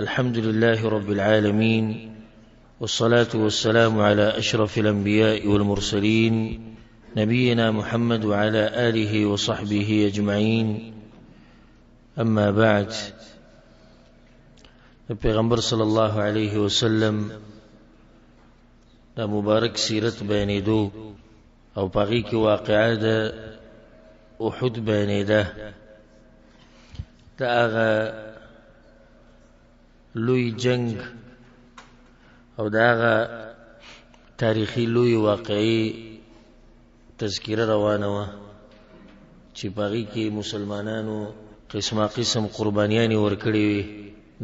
الحمد لله رب العالمين، والصلاة والسلام على أشرف الأنبياء والمرسلين نبينا محمد وعلى آله وصحبه أجمعين. أما بعد، پیغمبر صلی الله علیه وسلم دا مبارک سیرت بیانیدو او پاغی کی واقعه دا احد بیانیده. دا آغا لوی جنگ او دا آغا تاریخی لوی واقعی تذکیره روانه و چی پاغی کی مسلمانانو قسم قربانیانی ورکڑی وی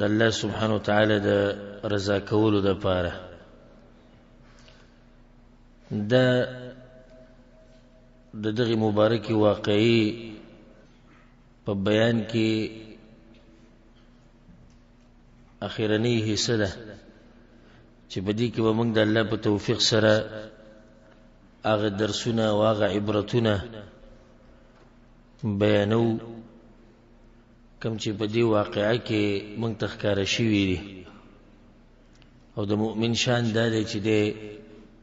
دا اللہ سبحانه وتعالی دا رضا کولو دا پاره. دا دغی مبارکی واقعی پا بیان کی اخیرنی حصہ ده چی بدی کی با منگ دا اللہ پا توفیق سره آغا درسونا و آغا عبرتونا بیانو کم چې په دې واقعه کې موږ تخکاره شوي دي او د مؤمن شان دا دی چې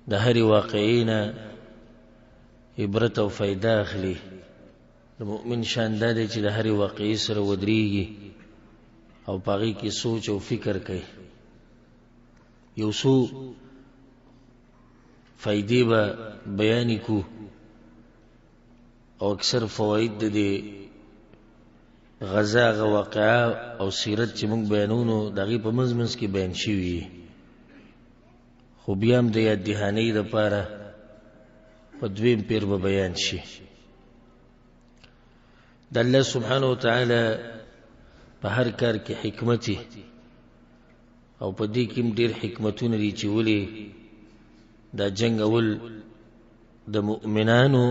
د هرې واقعې نه عبرت او فایده اخلي. د مؤمن شان دا دی چې د هرې واقعې سره ودرېږي او په هغې کې سوچ او فکر کوي. یو څو فایدې به بیانې کو او اکثر فواید د دې غزا غا واقعا او سیرت چې موږ بیانونو دغه په منځ کې بیان شوی، خو بیا هم د یاد دهانۍ لپاره په دویم پیر به بیان شي. د الله سبحانه وتعالی په هر کار کې حکمت او په دې کې ډېر حکمتونه دي چې ولې دا جنگ اول د مؤمنانو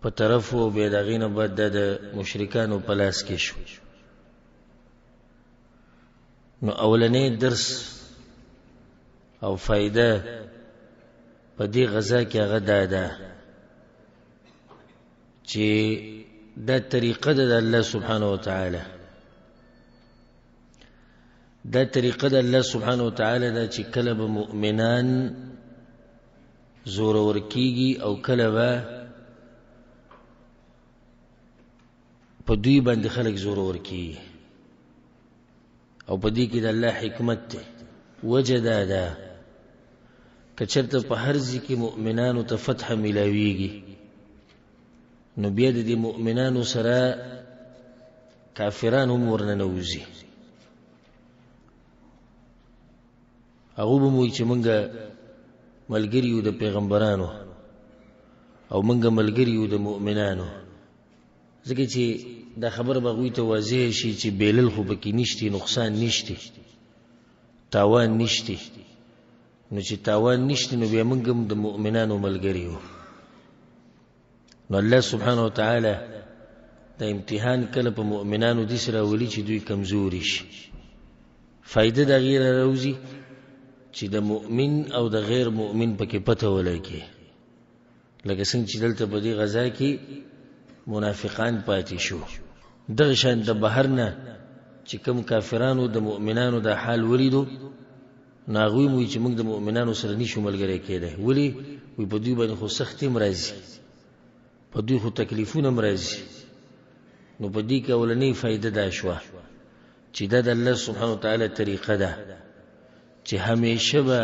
په طرف او بیا د هغې نه بعد د مشرکانو په لاس کې شو. نو اولنی درس او فایده په دې غزا کې هغه دا ده چې دا طریقه ده د الله سبحانه وتعالی، دا طریقه د الله سبحانه وتعالی ده چې کله به مؤمنان زورور کیږي او کله به په دوی باندې خلق زورور کی، او په دې کې د الله حکمت ته وجه دا ده که چېرته په هر ځای کې مؤمنانو ته فتح میلاویږي نو بیا د دې مؤمنانو سره کافران هم ورننوځي. هغوی به موایي چې موږ ملګري یو د پیغمبرانو او موږ ملګري یو د مؤمنانو، ځکه چې دا خبر به هغوی ته واضح شي چې بیلل خو پکې نشتی، نقصان نشتی، تاوان نشتی. نو چې تاوان نشتی نو بیا موږ هم د مؤمنانو ملګري یو. نو الله سبحانه وتعالی دا امتحان کله په مؤمنانو دې سره راولي چې دوی کمزوري شي. فایده د هغې راوځي چې د مؤمن او د غیر مؤمن پکې پته ولګي، لکه څنګه چې دلته په دې غزا کې منافقان پاتې شو. دغه شان د بهر نه چې کوم کافرانو د مؤمنانو د حال ولیدو نو هغوی موایي چې موږ د مؤمنانو سره نشو ملګری کېدی. ولې؟ وایي په دوی باندې خو سختي هم راځي، په دوی خو تکلیفونه هم راځي. نو په دې کې اولنۍ فایده دا شوه چې دا د الله سبحانه وتعالی طریقه ده چې همیشه به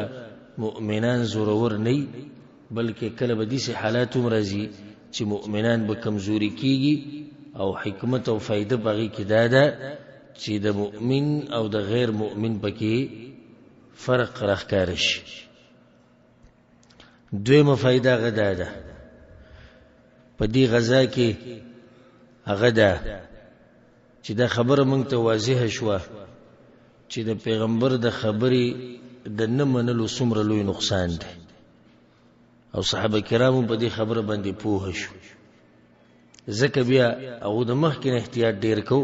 مؤمنان زورور نه وي، بلکې کله به داسې حالات هم راځي چې مؤمنان به کمزوري کیږي. او حکمت او فایده په هغې کې دا ده چې د مؤمن او د غیر مؤمن پکې فرق راښکاره شي. دویمه فایده هغه دا ده په دې غزا کې هغه ده چې دا خبره موږ ته واضحه شوه چې د پیغمبر د خبرې د نه منلو څومره لوی نقصان دی، او صحابه کرامو په دې خبره باندې پوه شو. ځکه بیا هغو د مخکې نه احتیاط ډېر کو،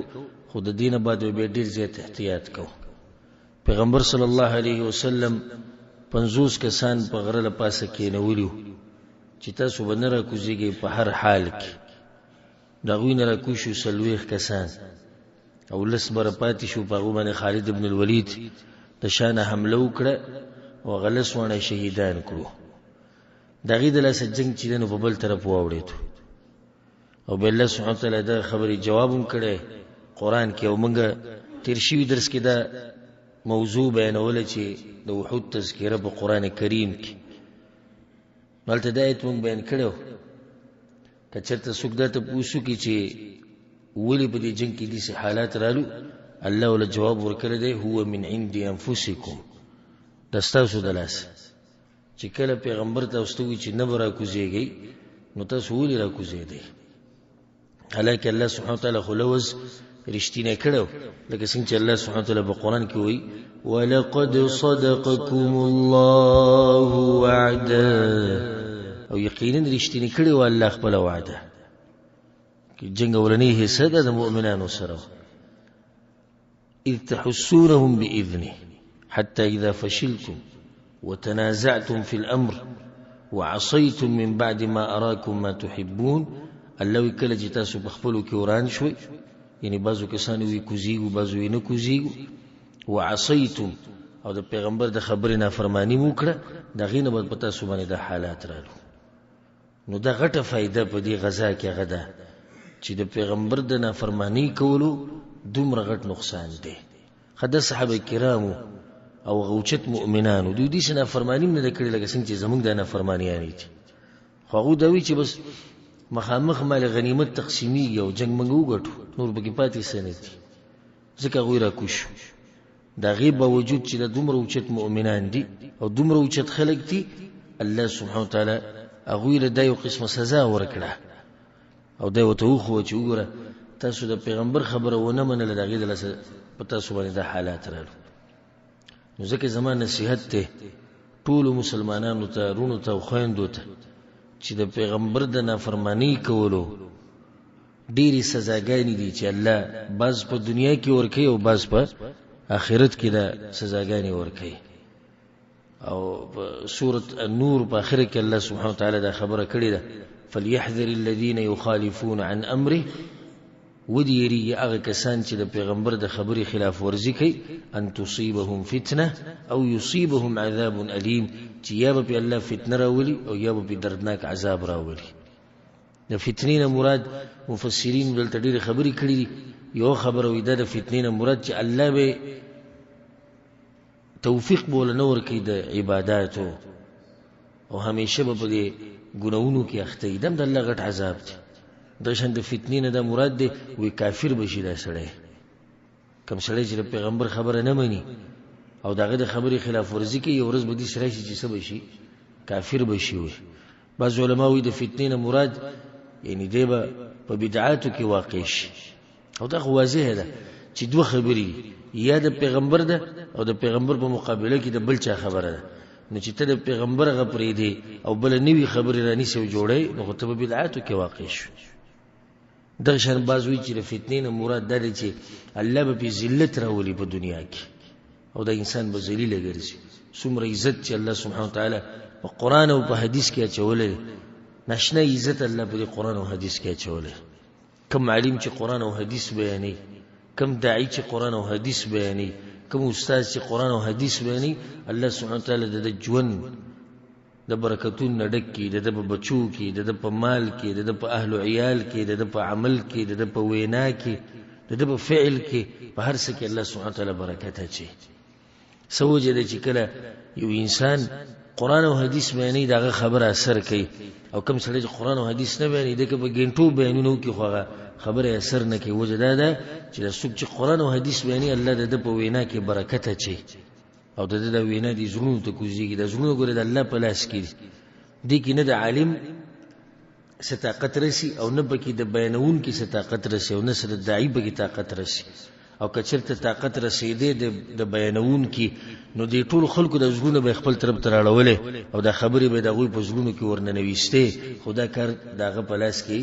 خو د دې نه بعد بیا ډېر زیات احتیاط کو. پیغمبر صلی الله علیه وسلم 50 کسان په غره له پاسه کېنولي چې تاسو به نه راکوزېږئ په هر حال کې. د هغوی نه راکوز شو 40 کسان او لس بره پاتې شو، په هغو باندې خالد ابن الولید د شانه حمله وکړه او غلس ونه شهیدان کړو. د هغې د لاسه جنګ چې دی نو په بل طرف واوړېد او بیا الله سبحانه وتعالی د خبرې جواب هم کړی قرآن کې. او موږ تیر شوي درس کې دا موضوع بیانوله چې د وحود تذکره په قرآن کریم کې، نو هلته دا آیت موږ بیان کړی و. که چېرته څوک دا تپوس وکړي چې ولې په دې جنګ کې داسې حالات رالو، الله وله جواب ورکړی دی هو من عند انفسکم، دا ستاسو د لاسه. چې کله پیغمبر تاسو ته وایي چې نه به راکوزېږئ، نو تاسو ولې راکوزېدئ؟ حالانکه الله سبحانه وتعالی خو لوز رښتینی کړی و، لکه څنګه چې الله سبحانه وتعالی په قرآن کې وایي ولقد صدقكم الله وعده، او یقینا رښتینی کړی و الله خپله وعده. جنگ اولنی حصہ ده د مؤمنانو سره. اذ تحسونهم باذنه حتى اذا فشلتم وتنازعتم في الامر وعصيتم من بعد ما اراكم ما تحبون. الله کله چې تاسو په خپلو کې وران شوي، یعنی بعضو کسانو وی کوزیږو بعضو یې نه کوزیږو، وعصیتم او د پیغمبر د خبرې نافرمانی مو کړه، د هغې نه به په تاسو باندې دا حالات رالو. نو دا غټه فایده په دې غزا کې هغه ده چې د پیغمبر د نافرمانی کولو دومره غټ نقصان دی. خدای صحابه کرامو او غوچت مؤمنانو دوی دې نافرمانی نه کړې لکه څنګه چې زمونږ د نافرمانیانې دي. خو هغوی دا وایي چې بس مخامخ مال غنیمت تقسیمیږي او جنګ موږ وګټو، نور پکې پاتې څه نه دي، ځکه هغوی راکوش. د هغې باوجود چې د دومره اوچت مؤمنان دي او دومره اوچت خلک دي، الله سبحانه وتعالی هغوی له دا یو قسمه سزا ورکړه او دا ورته وښوه چې وګوره تاسو د پیغمبر خبره ونه منله، د هغې د لاسه په تاسو باندې دا حالات رالو. نو ځکه زما نصیحت دی ټولو مسلمانانو ته، رونو ته او خویندو ته، چې د پیغمبر د نافرمانی کولو ډېرې سزاګانې دي چې الله بعض په دنیا کې ورکوي او بعض په آخرت کې دا سزاګانې ورکوي. او په سورة النور په آخر کې الله سبحانه وتعالی دا خبره کړې ده فليحذر الذين يخالفون عن امره، ودې یریږي هغه کسان چې د پیغمبر د خبرې خلاف ورزي کوي، ان تصيبهم فتنه او يصيبهم عذاب الیم، چې یا به الله فتنه راولي او یا به دردناک عذاب راولي. د فتنې نه مراد مفسرین دلته ډېرې خبرې کړې دي. یو خبره وي دا د فتنې نه مراد چې الله به توفیق بوله نه ورکوي د عباداتو او همیشه به په دې ګناهونو کې اخته وي، دم د الله غټ عذاب دی. د شان د فتنې نه دا مراد دی وی کافر بشي دا سړی، کوم سړی چې د پیغمبر خبره نه مني او دغه د خبرې خلاف ورزي کوي، یو ورځ به دې سړی شي چې څه بشي، کافر بشي. وي بعض علما وایي د فتنې نه مراد یعنی دی به په بدعاتو کې واقع شي. او دا خو واضحه ده چې دوه خبرې، یا د پیغمبر ده او د پیغمبر په مقابله کې د بل چا خبره ده. نو چې ته د پیغمبر هغه پرېږدې او بله نوي خبرې رانیسې او جوړوې، نو خو ته په بدعاتو کې واقع شو. دغه شان بعض وایي چې د فتنې نه مراد دا دی چې الله به پې ذلت راولي په دنیا کې او د انسان به ذلیله ګرځي. څومره عزت چې الله سبحانه وتعالی په قرآن او په حدیث کې اچولی، ناشنا عزت الله په دې قرآن او حدیث کې اچولی. کم عالم چې قرآن او حدیث بیانوي، کم داعی چې قرآن او حدیث بیانوي، کم استاد چې قرآن او حدیث بیانوي، الله سبحانه وتعالی د ژوند د برکتونو نه ډک کړي، د په بچو کې، د په مال کې، د په اهل او عیال کې، د په عمل کې، د په وینا کې، د په فعل کې، په هر څه کې الله سبحانه وتعالی برکت اچي. څه وجه ده چې کله یو انسان قرآن او حدیث بیانوي دغه خبره اثر کوي، او کوم سړی چې قرآن او حدیث نه بیانوي دغه په ګنټو بیانونه وکړي خو هغه خبره اثر نه کوي. وجه دا ده چې څوک چې قرآن او حدیث بیانوي الله د په وینا کې برکت اچي او د د وینا دي زړونو ته کوزيږي. د زړونو ګوره د الله په لاس کې دي کې نه د عالم څه طاقت رسي او نه پکې د بیانون کې څه طاقت رسي او نه سره د داعي پکې طاقت رسي. او که چېرته طاقت رسېدی د بیانون کې، نو د ټولو خلکو د زړونه به خپل طرف ته راړولې او د خبرې به د هغوی په زړونو کې ورننویستې، خو دا کار د هغه په لاس کې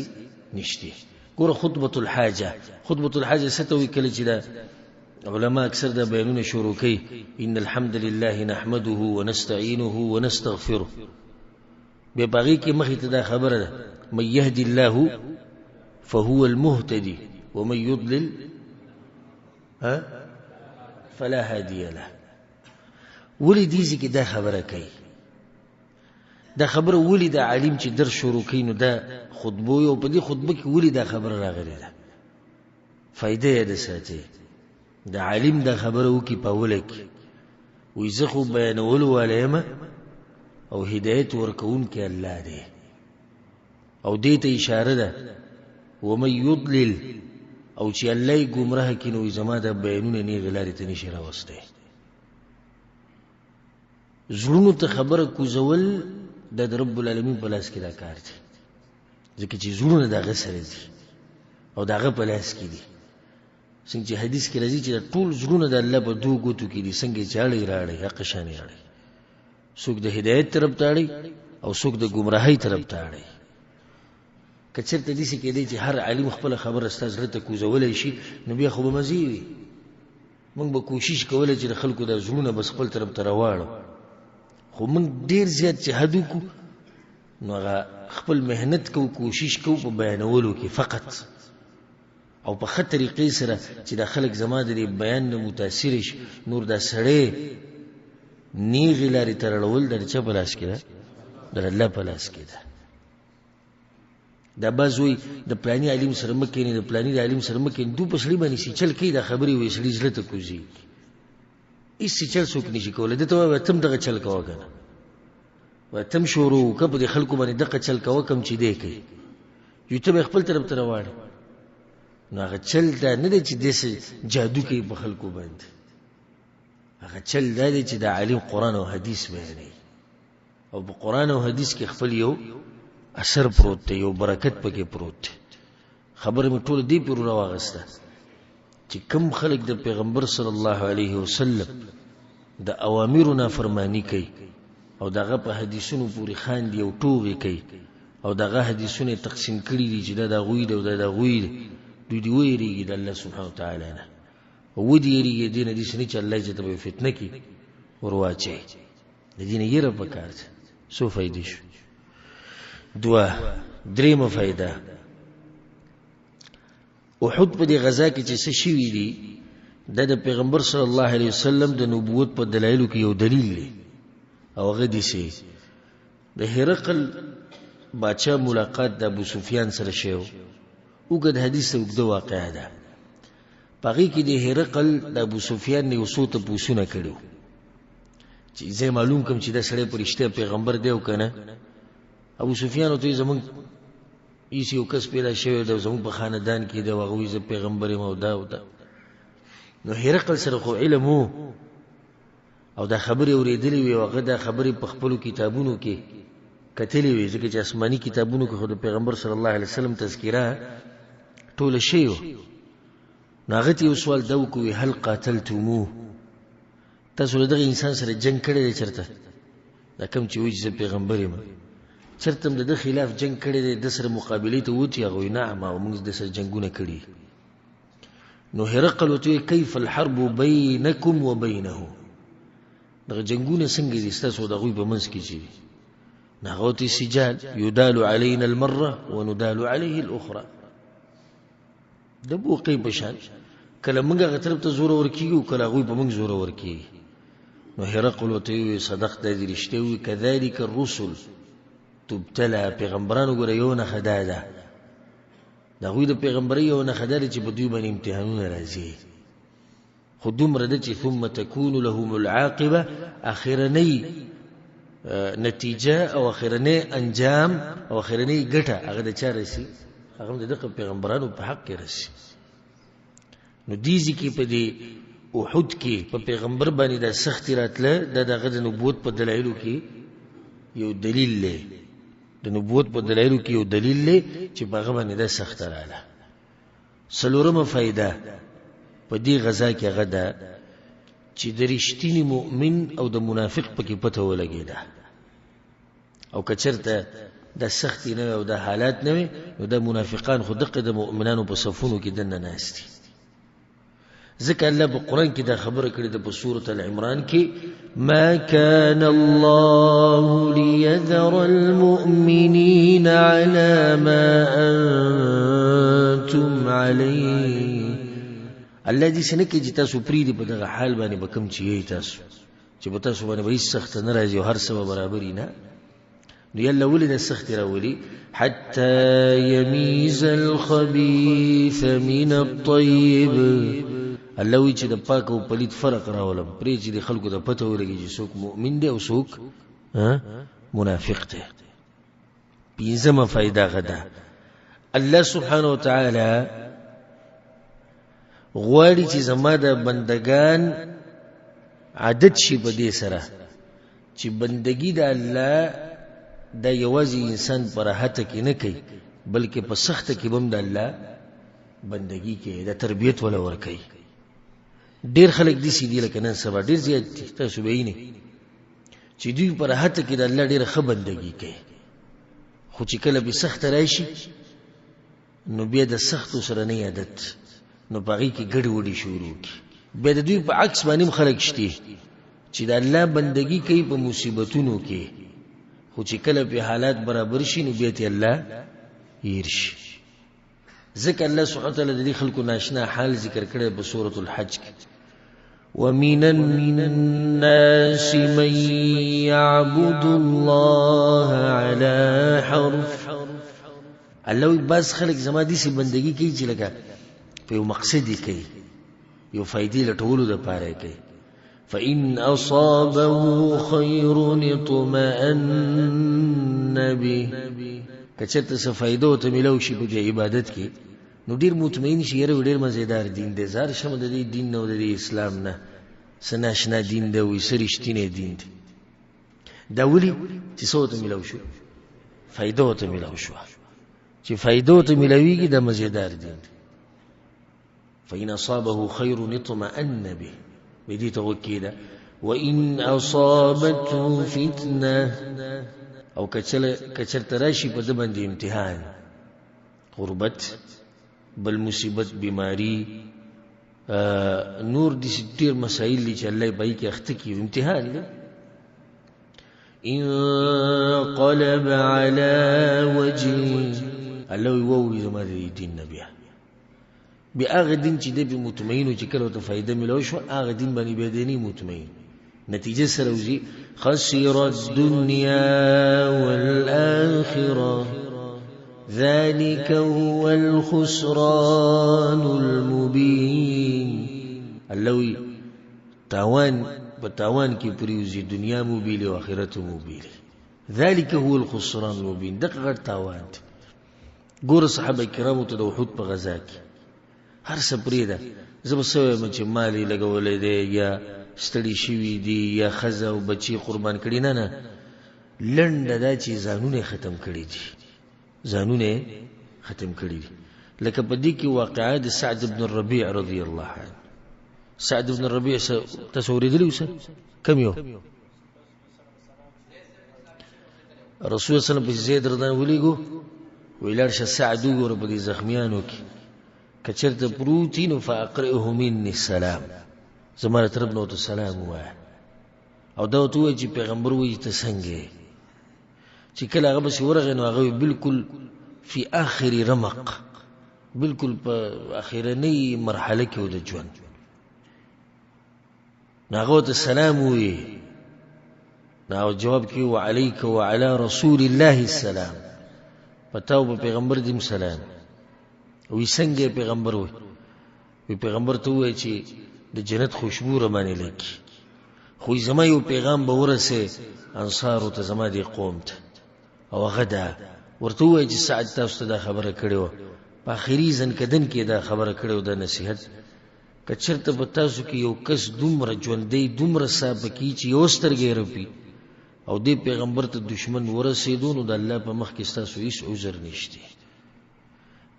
نشته. ګوره خطبة الحاجه، خطبة الحاجه څه ته وایي؟ کله چې د علماء اکثر دا بیانونه شروع کوي ان الحمد لله نحمده ونستعینه ونستغفره، بیا په هغې کې مخې ته دا خبره ده من يهدي الله فهو المهتدي ومن يضلل فلا هادي له. ولی دیزی کې دا خبره کوي، دا خبره ولی دا عالم چې در شروع کوي نو دا خطبه او په دې خطبه کې ولی دا خبره راغلی ده، فائدې یې ده ساتي. دا عالم دا خبره وکي په اوله کې وایي زه خو بیانولو والی یم او هدایت ورکوونکی الله دی، او دې ته اشاره ده ومن یضلل، او چې الله یې ګمراه کړي نو زما دا بیانونه نیغې لارې ته نشي راوستی. زړونو ته خبره کوزول د رب العالمین په لاس کې دا کار دی، ځکه چې زړونه د هغه سره دي او د هغه په لاس کې دي. څنګه چې حدیث کې راځي چې ټول زړونه د الله په دوو ګوتو کې دي، څنګه چې اړې راړې حق شانې اړې، څوک د هدایت طرف ته اړې او څوک د ګمراهۍ طرف ته اړې. که چېرته داسې کېدی چې هر عالم خپله خبره ستا زړه ته کوزولی شي نو بیا خو به مزې وي. موږ به کوشش کولی چې د خلکو دا زړونه بس خپل طرف ته راواړو، خو موږ ډېر زیات چې حد وکړو نو هغه خپل محنت کوو، کوشش کوو په بیانولو کې فقط، او په ښه طریقې سره چې دا خلک زما د دې بیان نه متاثر شي. نور دا سړی نیغې لارې ته رړول د چا په لاس کې ده؟ د الله په لاس کې ده. دا بعض وایي د پلاني عالم سره مه کښېنئ، د پلاني د عالم سره مه کښېنئ، دو په سړي باندې سیچل کوي دا خبرې، وایي سړي زړه ته کوزېږي. هېڅ سیچل څوک نشي کولی. ده ته وایه تم دغه چل کوه که نه، وایه تم شروع وکړه په دې خلکو باندې دغه چل کوه کوم چې دی کوي، یو ته به یې خپل طرف ته راواړې. نو هغه چل دا نه دی چې داسې جادو کوي په خلکو باندې، هغه چل دا دی چې د عالم قرآن او حدیث بیانوي، او په قرآن او حدیث کې خپل یو اثر پروت دی، یو برکت پکې پروت دی. خبره مې ټوله دې پورې راواغسته چې کوم خلک د پیغمبر صلی الله علیه وسلم د اوامرو نافرمانی کوي او دغه په حدیثونو پورې خاندي او ټوغې کوي او دغه حدیثونه تقسیم کړي دي چې دا د هغوی دی او دا د هغوی دی، دوی دې ویرېږي د الله سبحانه وتعالی نه، او ودې یېرېږي دې نه داسې نه چې الله چې ته به فتنه کړي ور واچوي. د دې نه یېره پکار ده. څو فایدې شو؟ دوه. درېیمه فایده، احد په دې غزا کې چې څه شوي دي دا د پیغمبر صلی الله علیه وسلم د نبوت په دلایلو کې یو دلیل دی، او هغه داسې د هرقل باچا ملاقات د ابو سفیان سره شوی، اوږد حدیث اوږده واقعه ده. په هغې کې د هرقل د ابو سفیان نه یو څو تپوسونه کړي چې زه معلوم کړم چې دا سړی په رښتیا پیغمبر دی او که نه. ابو سفیان ورته وایي زموږ ایس یو کس پیدا شوی دی، زموږ په خاندان کې دی، او هغه وایي زه پیغمبر یم او دا او دا. نو هرقل سره خو علم و او دا خبرې اورېدلې وې، او هغه دا خبرې په خپلو کتابونو کې کتلې وې، ځکه چې آسماني کتابونو کې خو د پیغمبر صلی الله علیه وسلم تذکره ټوله شوې وه. نو هغه ته یو سوال دا وکړو، هل قاتلتموه، تاسو له دغه انسان سره جنګ کړی دی چېرته؟ دا کوم چې وایي چې زه پیغمبر یم، چېرته هم د ده خلاف جنګ کړی دی، د سره مقابلې ته ووتي؟ هغه وایي نعم، او موږ د سره جنګونه کړي. نو هرقل ورته وایي کیف الحرب بینکم و بینه، دغه جنګونه څنګه دي ستاسو د هغوی په منځ کې چې دي؟ نو هغه ورته سجال یدال علینا المره وندال علیه الاخرى، د بوقۍ په شان، کله موږ هغه طرف ته زوره ورکېږو، کله هغوی په موږ زوره ورکېږي. نو هرقل ورته وایي صدقت، دا دې رښتیا وایي، کذلک الرسل تبتلا، پیغمبرانو ګوره یو نښه دا ده، د هغوی د پیغمبرۍ یو نښه دا ده چې په دوی باندې امتحانونه راځي، خو دومره ده چې ثم تكون لهم العاقبه، اخرنۍ نتیجه او اخرنۍ انجام او اخرنۍ ګټه هغه د چا رسي؟ هغه د دغه پیغمبرانو په حق کې رسي. نو دیزی کې په دې احد کې په پیغمبر باندې دا سختي راتله، دا دغه د نبوت په دلایلو کې یو دلیل دی، د نبوت په دلایلو کې یو دلیل دی چې په هغه باندې دا سخته رااله. څلورمه فایده په دې غزا کې هغه ده چې د رښتیني مؤمن او د منافق پکې پته ولګېده، او که چېرته دا سختي نه وي او دا حالات نه وي نو دا منافقان خو دقه د مؤمنانو په صفونو کې دننه ناست دي. ځکه الله په قرآن کې دا خبره کړې ده په سورة العمران کې، ما كان الله ليذر المؤمنين على ما أنتم عليه الله دې څنګه کې چې تاسو پریدي په دغه حال باندې به کوم چې یې تاسو چې په تاسو باندې به هیڅ سخت نه راځي او هر څه به برابري نه. نو یلا ولې د سخت راولي؟ حتى يميز الخبيث من الطيب. الله وی چې د پاک او پلید فرق راولم پرې چې د خلکو د پته ولګي چې څوک مؤمن دی او څوک منافق دی. پنځمه فائدہ غدا الله سبحانه وتعالى غواړي چې زما د بندگان عادت شي په دې سره چې بندگی د الله د یوازې انسان پر راحت کې نه کوي بلکې په سخت کې هم د الله بندگی کې د تربیت ولا ور کوي. ډیر خلک دي سې دي لکه نن سبا ډیر زیات تاسو به یې چې دوی پر راحت کې د الله ډیر ښه بندگی کوي خو چې کله به سخت راشي نو بیا د سخت سره نه عادت نو باغی کې ګډ وډي شروع کی. بیا د دوی په عکس باندې خلک شتي چې د الله بندگی کوي په مصیبتونو کې خو چې کله په حالات برابر شي نو بیا ته الله يرشي. ذکر الله سبحانه وتعالى د خلکو ناشنا حال ذکر کړی په سورۃ الحج کې ومن الناس من يعبد الله على حرف. الله بس خلق زما دي سي بندگی کوي چې لکه په یو مقصد کوي یو فائدې لټولو د پاره کوي. فإن أصابه خير اطمأن به. کچته څه فائدو ته ملو شي په عبادت کې نو ډیر مطمئن شي یره ډیر مزیدار دین دی زار شمه د دین نو د اسلام نه سناشنا دین دی وي سرشتینه دین دی دا ولي چې څه ته ملو شو فائدو ته ملو شو چې فائدو ته ملويږي د مزیدار دین. فإن أصابه خير اطمأن به بدي توكيدا وإن أصابته فتنة او کچرت راشي په دبند امتحان غربت بل مصیبت بیماری نور دي ستیر مسائل دي چې الله پای کې اخته کی امتحان دی. انقلب على وجهه الله يووي زما دین نبی بأغه دین چې د مطمئنو چې کله ته فائدہ ملو شو هغه دین باندې به دیني مطمئن نتیجه سره وزي خسر الدنيا والآخرة ذلك هو الخسران المبين. اللوي تاوان بتاوان کی پریوزی دنیا مبیل و آخرت مبیل ذلك هو الخسران المبين. دقیقا تاوان ګور صحابه کرامو ته د وحود په غزا کې هر څه پریده زب سوی چې مالی لګولې دی یا ستړي شوی دی یا خزه او بچي قربان کړي نه لنډه دا چې ځانونه ختم کړي دي ځانونه ختم کړي دي. لکه په دې کې واقعه د سعد بن الربيع رضی الله عنه. سعد بن الربيع تصور دی اوسه کم یو رسول صلی الله علیه وسلم زید رضی الله عنه ویلار شه سعد وګور په دې زخمیانو کې کچرته پروتین فاقرئه مني السلام زماره طرف نو ته سلام وای او دا ته چې پیغمبر وایي ته څنګه چې کله هغه بس ورغه نو هغه بالکل فی آخر رمق بالکل په اخرنی مرحله کې ود ژوند ناغه ته سلام وای نو جواب کې وعليك وعلى رسول الله السلام پتاو پیغمبر دې سلام وی څنګه پیغمبر وی پیغمبر ته وای چې د جنت خوشبو رمانه لکی خو زما یو پیغام به ورسه انصار ته زما دی قوم ته او غدا ورته وای چې سعد تاسو ته خبره کړو په اخري ځن کدن کې دا خبره کړو د نصيحت کچرته په تاسو کې یو کس دومره ژوندې دومره صاحب کی چې یو سترګې رپی او دې پیغمبر ته دشمن ورسېدونو د الله په مخ کې تاسو هیڅ عذر نشته.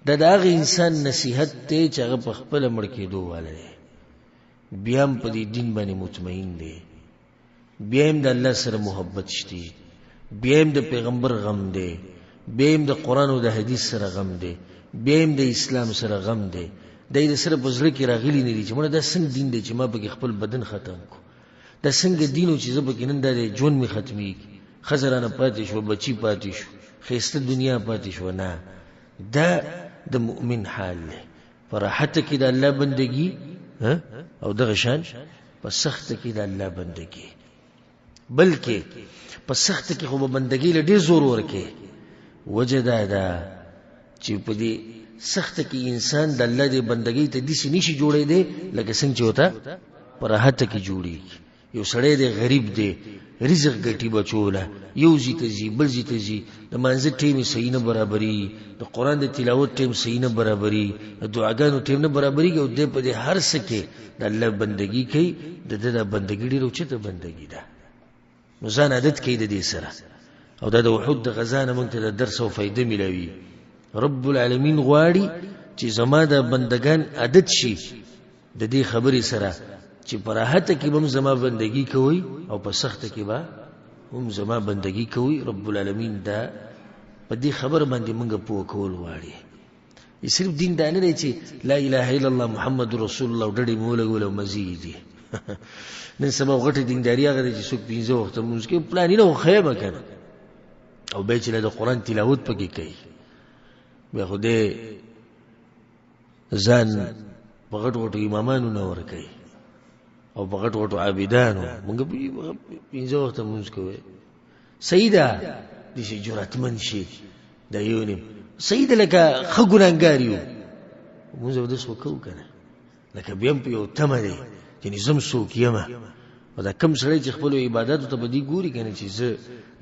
دغه انسان نصيحت ته چې هغه په خپل مړ کېدو والے بیا هم په دې دین باندې مطمئن دی بیا هم د الله سره محبت شته بیا هم د پیغمبر غم دی بیا هم د قرآن او د حدیث سره غم دی بیا هم د اسلام سره غم دی د دې سره بزرګ کې راغلي نه دي چې موږ د څنګه دین دی چې ما به خپل بدن ختم کو د څنګه دینو چې زه به کینن د ژوند می ختمي خزرانه پاتې شو بچی پاتې شو خسته دنیا پاتې شو نه دا د مؤمن حال له فرحت کې د الله بندگی او دغه شان په سخت کې د الله بندگی بلکې په سخت کې خو بندگی له ډیر زور ورکه وجه دا چې په دې سخت کې انسان د الله د بندگی ته دې نشي جوړې دی لکه څنګه چې وتا پر راحت کې جوړي یو سړی دی غریب دی رزق ګټي بچوله یو زی ته زی بل زی ته زی د منځ ټیم صحیح نه برابرۍ د قران د تلاوت ټیم صحیح نه برابرۍ د دعاګانو ټیم نه برابرۍ او د په دې هر څه کې د الله بندگی کوي د دې بندگی ډیره اوچته بندگی ده نو ځان عادت کوي د دې سره او د وحود د غزانه مونږ ته د درس او فائدې ملوي رب العالمین غواړي چې زما د بندگان عادت شي د دې خبرې سره چې په راحت کې هم زما بندگی کوي او په سخت کې به هم زما بندگی کوي رب العالمین دا په دې خبر باندې موږ پوه کول غواړي صرف دین دا نه دی چې لا اله الا الله محمد رسول الله ډډې مولګول او مزيدي نن سبا غټه دینداري هغه چې څوک 15 وخت مونږ کې پلان نه خو کنه او به چې د قران تلاوت پکې کوي بیا خو دې ځان په غټو امامانو نه ور کوي او په غټو عابدانو مونږ په 15 وخت مونږ کوي سیدا دې شي جرأتمن شي د یونیم سید لکه خګونګاریو موږ د څه وکړو کنه لکه بیا په یو تمه چې نظم څوک یما او دا کم سړی چې خپل عبادت ته بدی ګوري کنه چې زه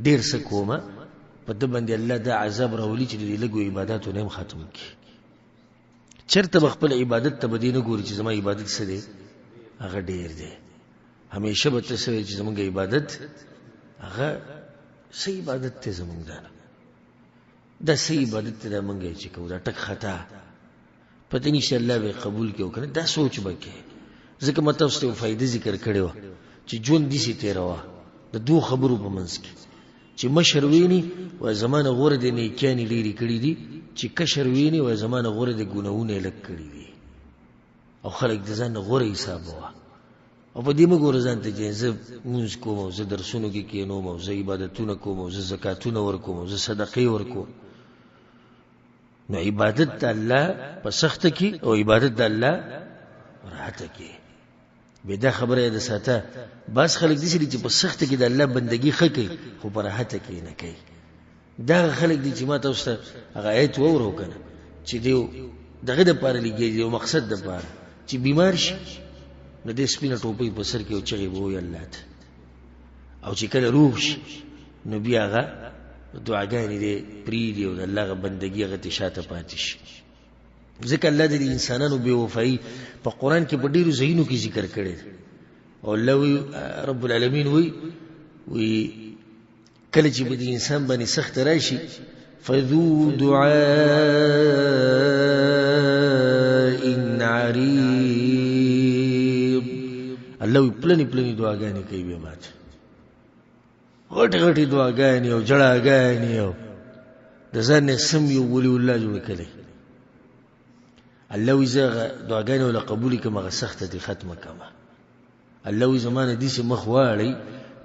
ډیر څه کومه په دې باندې الله دا عذاب راولي چې دې لګو عبادتو نه ختم کړي چرته خپل عبادت ته بدی نه ګوري چې زما عبادت څه دی هغه ډیر دی همیشه به تاسو چې زموږ عبادت هغه صحیح عبادت ته زموږ ده دا صحیح عبادت ته مونږه چې کوو دا ټک خطا پته نشي الله به قبول کوي کنه دا سوچ وکړي ځکه مته ستو فائدې ذکر کړو چې جون دي سي تیروا د دوه خبرو په منځ کې چې مشر ویني و زمانه غوړه د نیکانی لري کړی دي چې کشر ویني و زمانه غوړه د ګناونه لک کړی دي او خلک د ځان غوړه حساب وا او په دې موږ ورځان ته چې زه مونږ کوم زه درسونو کې کینوم او زه عبادتونه کوم زه زکاتونه ورکوم زه صدقې ورکوم نو عبادت الله په سخت کې او عبادت د الله راحت کې به دا خبره ده ساته بس خلک دي چې په سخت کې د الله بندگی خکې خو په راحت کې نه کوي دا خلک دي چې ما تاسو هغه آیت وورو کنه چې دیو دغه د پاره لګي یو مقصد د پاره چې بیمار شي نو دې سپینه ټوپۍ په سر کې او چغې وو الله ته او چې کله روح شي نو بیا هغه دعاګانې دې پریدي او د الله بندگی هغه ته شاته پاتې شي ځکه الله د انسانانو بے وفایي په قران کې په ډیرو ځایونو کې ذکر کړي او الله رب العالمین وی کله چې د انسان باندې سخت راشي فذو دعاء عريض الله پلني دعاګانې کوي به ماته غټي دعاګانې او جړاګانې او د ځان سم یو ولي الله جوړ کړي الله وزغه دعاګانې ولا قبول کما سخت دي ختمه کما الله زمانه دي چې مخواړي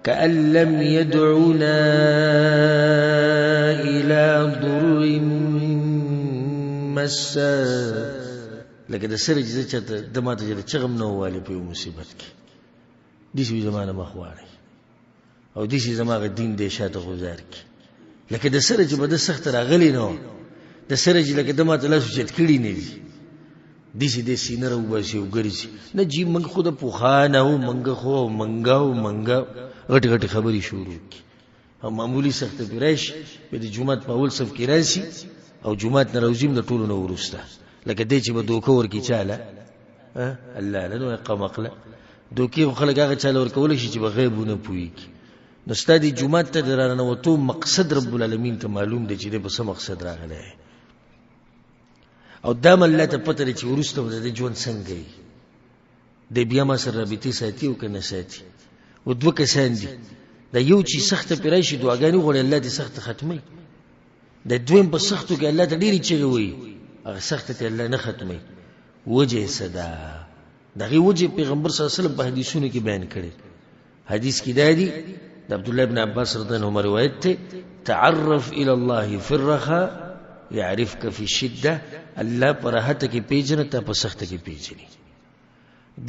كأن لم يدعونا إلى ضر مسا لکه د سره چې د ماته چې چغم نو والی په مصیبت کې دي چې زمانه مخواړي او دي چې زماغه دین دې شاته گزار کی لکه د سره چې بده سخت راغلی نو د سره چې لکه د ماته لاس چت کړي نه دي چې د سینې راو باسي او ګرځي نه جی منګ خود په خانه او منګ خو منګا غټ خبري شروع کی او معمولی سخت پیرش په د جمعه په اول صف کې راشي او جمعه نه روزیم د ټولو نو ورسته لکه دې چې به دوکه ورکی چاله الله له نو قمقله دوکه خلک هغه چاله ورکول شي چې به غیبونه پوي نو ستادي جمعه ته درانه وته مقصد رب العالمین ته معلوم دی چې د بس مقصد راغلی او دام الله ته پته چې ورسته د ژوند څنګه دی د بیا ما سره رابطه ساتي او کنه ساتي او دوه کسان دي دا یو چې سخت پیرایشي دعاګانې غوړي الله دې سخت ختمي د دویم په سختو کې الله ته ډیری چغي وي هغه سخت ته الله نه ختمي وجه صدا دغه وجه پیغمبر صلی الله علیه وسلم په حدیثونو کې بیان کړي حدیث کې دا دی د عبد الله ابن عباس رضی الله عنه روایت ته تعرف الى الله في الرخاء يعرفك في الشده الله پر راحت کې پیژنه ته په سخت کې پیژني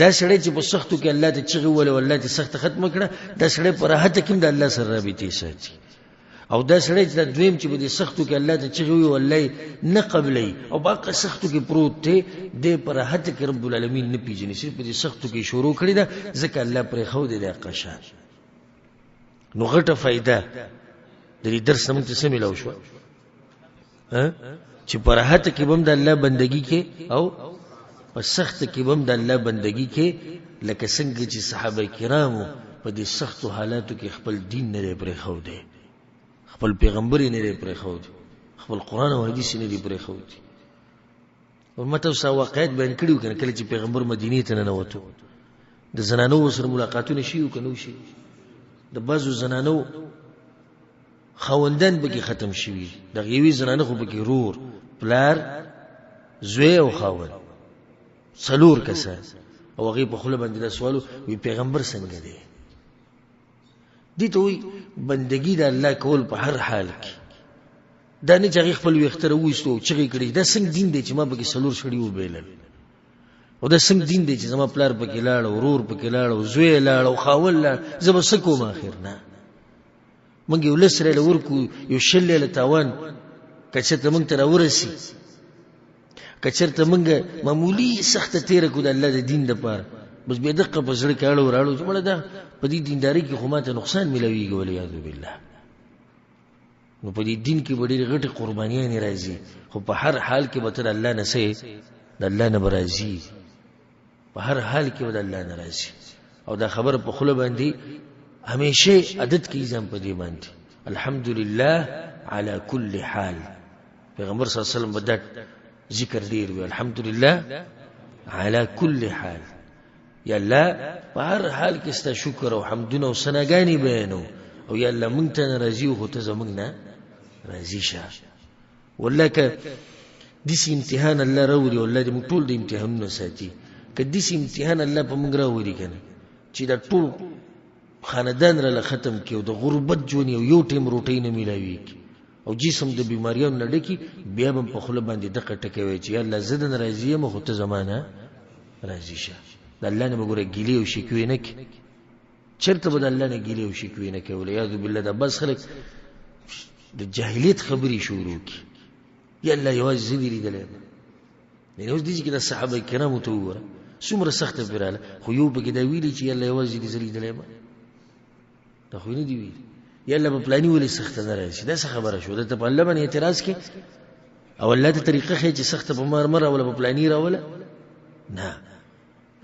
دا سړی چې په سختو کې الله ته چغې وویلې او الله ته سخته ختمه کړه دا سړی په راحته کې هم د الله سره رابطې ساتي او دا سړی چې دا دویم چې په دې سختو کې الله ته چغې وویلې او الله یې نه قبلوي او په هغه سختو کې پروت دی دی په راحته کې رب العالمین نه پېژني صرف په دې سختو کې شروع کړې ده ځکه الله پرېښودی دی هغه شان نو غټه فایده د دې درس نه موږ ته څه میلاو شوه چې په راحته کې به هم د الله بندګي کې او په سخته کې به هم د الله بندګي کې لکه څنګه چې صحابه کرامو په دې سختو حالاتو کې خپل دین نه دی پرېښودی خپل پیغمبر یې نه دی پرېښودی خپل قرآن او حدیث یې نه دی پرېښودی او ما تاسو واقعیت بیان کړي وو که نه کله چې پیغمبر مدینې ته ننوتو د زنانو ورسره ملاقاتونه شوي وو که نه وشي د بعضو زنانو خاوندان پکې ختم شوي دغه یوې زنانه خو پکې رور پلار زوی او خاوند څلور کسان او هغې په خوله باندې دا سوال وي پیغمبر څنګه دی دې ته وایي بندګي د الله کول په هر حال کې دا نه چې هغې خپل ویښته راوویستو او چغې کړي دا څنګه دین دی چې ما پکې څلور سړي وبیلل او دا څنګه دین دی چې زما پلار پکې لاړ او ورور پکې لاړ او زوی یې لاړ او خاوند لاړ زه به څه کوم آخر نه موږ یو لس ریاله ورکو یو شل ریاله تاوان که چېرته موږ ته راورسي که چېرته موږ معمولي سخته تېره کړو د الله د دین دپاره بس بې دقه په زړه کې اړو راړو چې مړه دا په دې دیندارۍ کې خو ماته نقصان میلاویږي والعیاذ بالله نو په دې دین کې به ډېرې غټې قربانیانې راځي خو په هر حال کې به ته د الله نه څه د الله نه به راځي په هر حال کې به د الله نه راځي او دا خبره په خوله باندې همیشه عادت کې ځم په دې باندې الحمدلله على كل حال پیغمبر صلی الله علیه وسلم بدات ذکر ډیر وی الحمدلله على كل حال یا الله په هر حال کې ست شکر او حمدونه او ثناګانی بیانو او یا الله مونږ ته راضي او ته زمونږ نه راضي شه ولکه دې امتحان الله راوړي او الله دې موږ ټول د امتحانونو ساتي کدي دې امتحان الله په موږ راوړي کنه چې دا ټول خاندان را ختم کی او د غربت ژوند یو ټیم روټۍ نه میلاوي او جسم د بیماریانو نه ډکی بیا هم په خوله باندې دقه ټکوي چې الله زدن راضي یم خو ته زمانہ راضي شه د الله نه وګوره ګیلې او شکوې نه کی چرته به د الله نه ګیلې او شکوې نه کوي یاد بالله دا بس خلک د جاهلیت خبرې شروع کی یا الله یوازې زدي لیدلې نه اوس دي چې د صحابه کرامو ته وګوره څومره سخته پیراله خو یو به دا ویلي چې الله یوازې دې لیدلې دا خو نه دی ویلي یا الله په پلاني ولې سخته نه راځي دا څه خبره شو ته په الله باندې اعتراض کې او الله ته طریقه خې چې سخته په مر ولا په پلاني راوله نه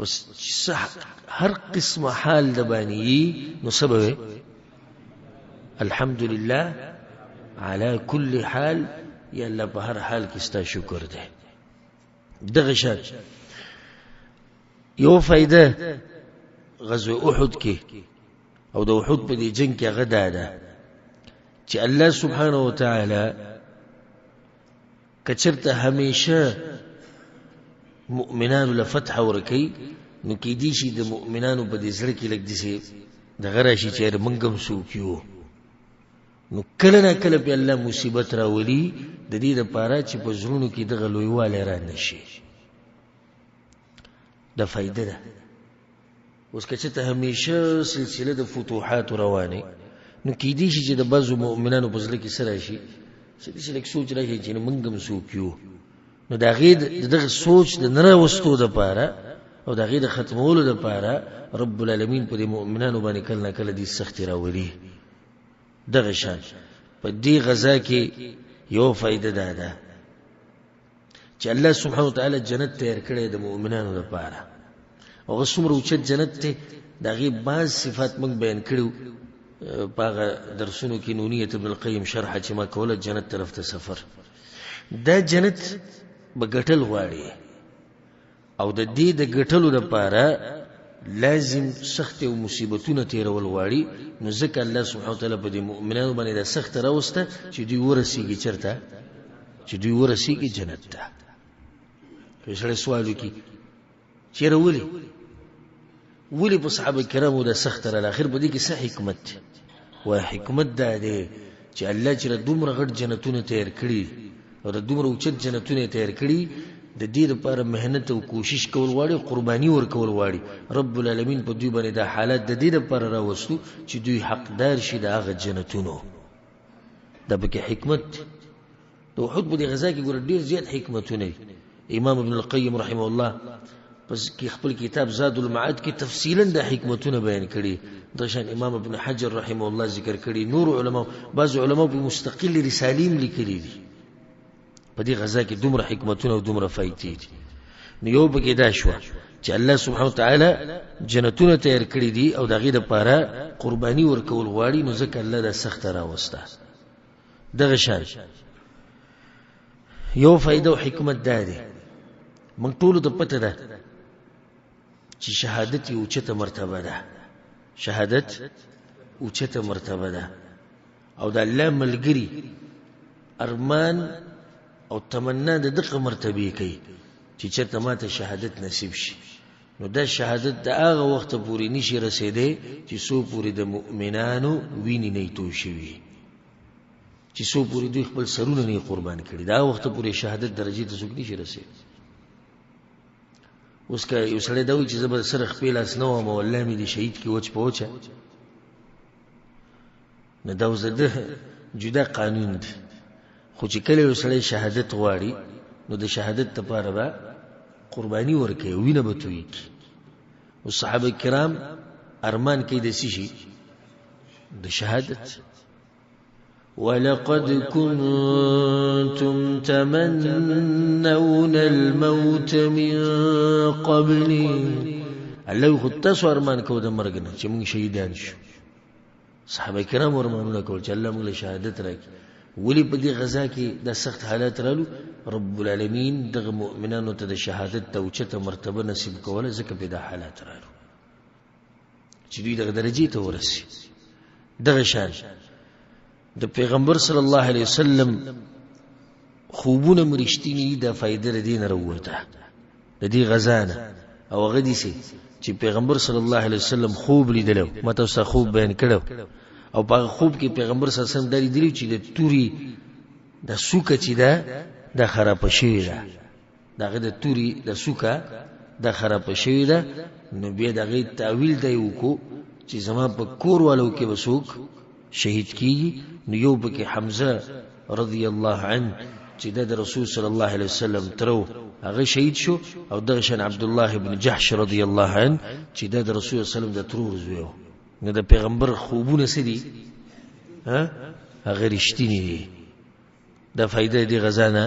بس هر قسم حال د باندې نو سبب الحمدلله على كل حال یا الله په هر حال کې ستا شکر ده دغه شات یو فائدہ غزوه احد کې او د احد په دې جنگ کې غدا ده چې الله سبحانه وتعالى کچرته همیشه مؤمنانو له فتح ورکی نو کې دي شي د مؤمنانو په دې سره کې لګ دي سي د غراشي چې منګم سوکیو نو کله نه کله په الله مصیبت راولي د دې لپاره چې په زړونو کې د غلویواله را نشي د فائدې ده اوس که چې ته همیشه سلسله د فتوحات روانه نو کې دي چې د بعضو مؤمنانو په ځل کې سره شي چې دې لکه سوچ راځي چې منګم سوکیو نو دا غید دغه سوچ د نره وستو د پاره او دا غید ختمولو د پاره رب العالمین په مؤمنانو باندې کله نه کله دې سخت راولي دغه شان په دې غزا کې یو فائدہ ده چې الله سبحانه وتعالى جنت تیار کړی د مؤمنانو لپاره او څومره اوچت جنت ته دغه بعض صفات موږ بیان کړو په درسونو کې نونیت ابن القیم شرح چې ما کوله جنت طرف ته سفر دا جنت بغټل غواړي او د دې د غټلو لپاره لازم سخت او مصیبتونه تیرول غواړي نو ځکه الله سبحانه وتعالى په دې مؤمنانو باندې د سخت راوسته چې دوی ورسیږي چرته چې دوی ورسیږي جنت ته فیصله سوال کی چیرې ولي په صحابه کرامو د سخت را اخر په دې کې څه حکمت و حکمت ده چې الله چې دومره غټ جنتونه تیار کړی او دومره اوچت جنتونه تیار کړی د دې لپاره مهنت او کوشش کول غواړي، قرباني ورکول غواړي. رب العالمین په دوی باندې دا حالات د دې لپاره راوستو چې دوی حقدار شي د هغه جنتونو. دا پکې حکمت د احد په دې غزا کې ګوره ډېر زیات حکمتونه دي. امام ابن القیم رحمه الله پس کې خپل کتاب زاد المعاد کې تفصیلا د حکمتونه بیان کړي. د شان امام ابن حجر رحمه الله ذکر کړي. نور علما، بعض علما په مستقل رسالیم لیکلي دي په دې غزا کې دومره حکمتونه او دومره فائدې دي. نو یو پکې دا شو چې الله سبحانه وتعالی جنتونه تیار کړي دي او د هغې دپاره قرباني ورکول غواړي، نو ځکه الله دا سخته راوسته. دغه شان یو فائده او حکمت دا دی، موږ ټولو ته پته ده چې شهادت یو اوچته مرتبه ده، شهادت اوچته مرتبه ده، او د الله ملګري ارمان او تمنا د دغه مرتبه کوي چې چېرته ماته شهادت نصیب شي. نو دا شهادت د هغه وخته پورې نشي رسېدی چې څو پورې د مؤمنانو وینې نه توی شوي، چې څو پورې دوی خپل سرونه نه قربان کړي. دا وخته پورې شهادت درجې ته څوک نشي رسېدی. اوس که یو سړی دا وایي چې زه به سره خپې لاس نه وم او الله مې دې شهید کړي وچ په وچه، نو دا اوس د ده جدا قانون دی. خو چې کله یو سړی شهادت غواړي نو د شهادت لپاره به قرباني ورکوي، وینه به تویېږي. اوس صحابه کرام ارمان کوي د څه شي؟ د شهادت. ولقد كنتم تمنون الموت من قبل، الله خو تاسو ارمان کو د مرګ نه چې موږ شهیدان شو. صحابه کرام ارمانونه کول چې الله موږ له شهادت راکړي. ولی په دې غزا کې د سخت حالات رالو، رب العالمین دغه مؤمنانو ته د شهادت د اوچته مرتبه نصیب کوله، ځکه په دا حالات رالو چې دوی دغه درجې ته ورسي. دغه شان د پیغمبر صلی الله علیه وسلم خوبونه مرشتینی د فائدې لري نه وروته د دې غزا نه. او هغه دي چې پیغمبر صلی الله علیه وسلم خوب لیدلو، ماته څه خوب بیان کړو، او په خوب کې پیغمبر صلی الله علیه وسلم درې چې د توري د سوکه چې د خراب شوی ده، دغه د توري د سوکه د خراب شوی ده. نو بیا دغه تعویل دی وکړو چې زما په کور والو کې وسوک شهید کیږي. نو یو پکې حمزه رضی الله عنه چې د رسول صلی الله علیه وسلم ترو هغه شهید شو، او دغه شان عبد الله ابن جحش رضی الله عنه چې د رسول صلی الله علیه وسلم د ترور زوی. نو د پیغمبر خوبونه څه دي؟ هغه رښتینی دي. د فائدې دی غزا نه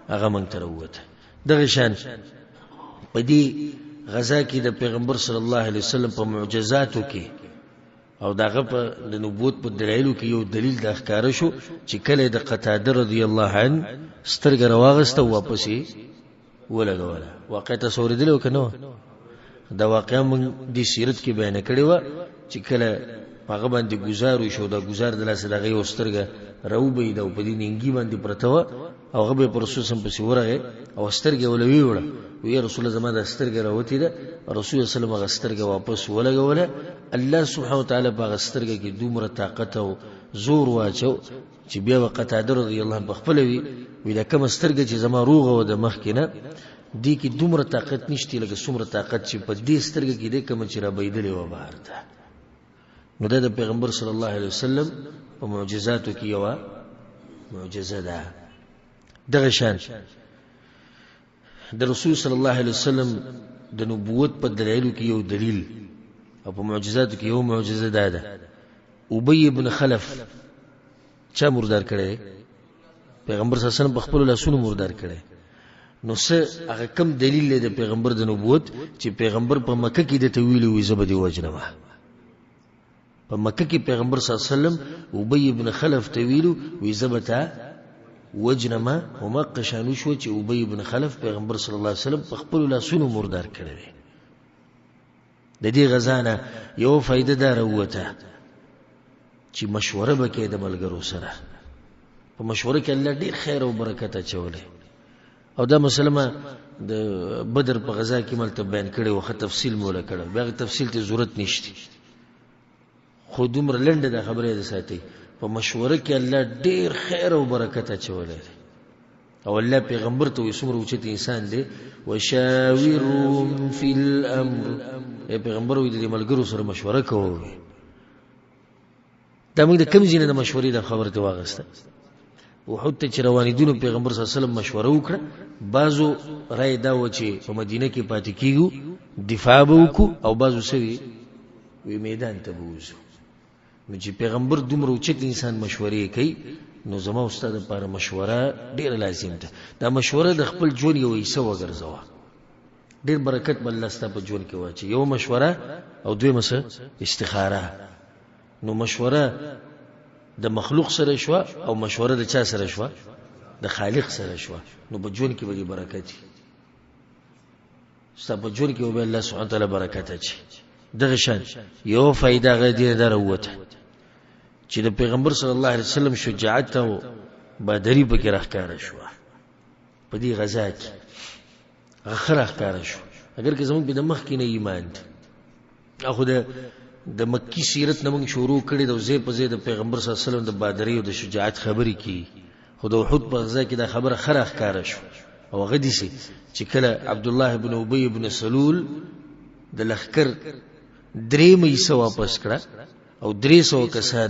هغه موږ ته راووته. دغه شان په دې غزا کې د پیغمبر صلی الله علیه وسلم په معجزاتو کې او دغه په د نبوت په دلایلو کې یو دلیل د ښکاره شو چې کله د قتاده رضی الله عنه سترګه راواغسته واپس یې ولګوله. واقع تصور دی که نه؟ دا واقعا موږ د سیرت کې بیان کړې وه چې کله هغه باندې ګزار وشو، دا ګزار د لاسه دغه یو سترګه راوبهید او په دې نینګي باندې پرته وه، او هغه به په رسول سم پسې ورغی او سترګه ول ویوړه، وی رسول الله زما د سترګه راوتی ده. رسول الله صلی الله علیه وسلم سترګه واپس ولګوله. الله سبحانه وتعالی په سترګه کې دومره طاقت او زور واچو چې بیا قتاده رضی الله عنه خپل وی دا کوم سترګه چې زما روغه و د مخ کې نه دې کې دومره طاقت نشته لکه څومره طاقت چې په دې سترګه کې دې کوم چې را بيدلې و بهر ده. نو د پیغمبر صلی الله علیه وسلم په معجزاتو کې یو معجزه ده. دغه شان د رسول صلی الله علیه وسلم د نبوت په دلایلو کې یو دلیل او په معجزاتو کې یو معجزه ده. ابی ابن خلف چا مردار کړي؟ پیغمبر صلی الله علیه وسلم په خپل لاسونو مردار کړي. نو څه هغه کم دلیل دی د پیغمبر د نبوت چې پیغمبر په مکه کې د تویل وي زبدي وجنه. په مکه کې پیغمبر صلی الله علیه وسلم ابی ابن خلف تویل وي زبتا وجنما وما قشانو شو چې ابی ابن خلف پیغمبر صلی الله علیه وسلم په خپل لاسونو مردار کړي. د دې غزانه یو فائدہ دار وته چې مشوره وکړي د ملګرو سره. په مشوره کې الله ډیر خیر او برکت اچولې. او دا مسلمه د بدر په غزا کې ملته بیان کړي او خه تفصیل مولا کړي، بیا تفصیل ته ضرورت نشته، خو دومره لنډه د خبرې ده ساتي. په مشوره کې الله ډیر خیر او برکت اچولې. او الله پیغمبر ته وي څومره اوچت انسان دی وشاورهم فی الامر پیغمبر وي د ملګرو سره مشوره کوي دا موږ د کوم ځینې د مشورې د خبره ته واغسته وحد ته چې روانېدونو پیغمبر صلی الله علیه وسلم مشوره وکړه بعضو رای دا و چې په مدینه کې پاتې کیږو دفاع به وکړو او بعضو سوي وی میدان ته بوزو نو چې پیغمبر دومره اوچت انسان مشورې کوي نو زما استاد لپاره مشوره ډیره لازم ده دا مشوره د خپل ژوند یو حصہ وګرځوه ډیر برکت به الله ستاسو په ژوند کې واچي یو مشوره او دویمه څه استخاره نو مشوره د مخلوق سره شو او مشوره د چا سره شو د خالق سره شو نو په ژوند کې به برکت ستاسو په ژوند کې به الله سبحانه وتعالى برکت اچي دغه شان یو فائدہ غدي دروته چې د پیغمبر صلی الله علیه وسلم شجاعت او بادری په کې راخاره شو په دې غزا کې راخاره شو اگر که زموږ په د مخ کې نه ایمان اخو د مکی سیرت نمنګ شروع کړي د زی په زی د پیغمبر صلی الله علیه وسلم د بادری او د شجاعت خبرې کی خو د احد په غزا کې د خبره راخاره شو او غدي سي چې کله عبد الله ابن ابي ابن سلول د لخر درې مې واپس کړه او 300 کسان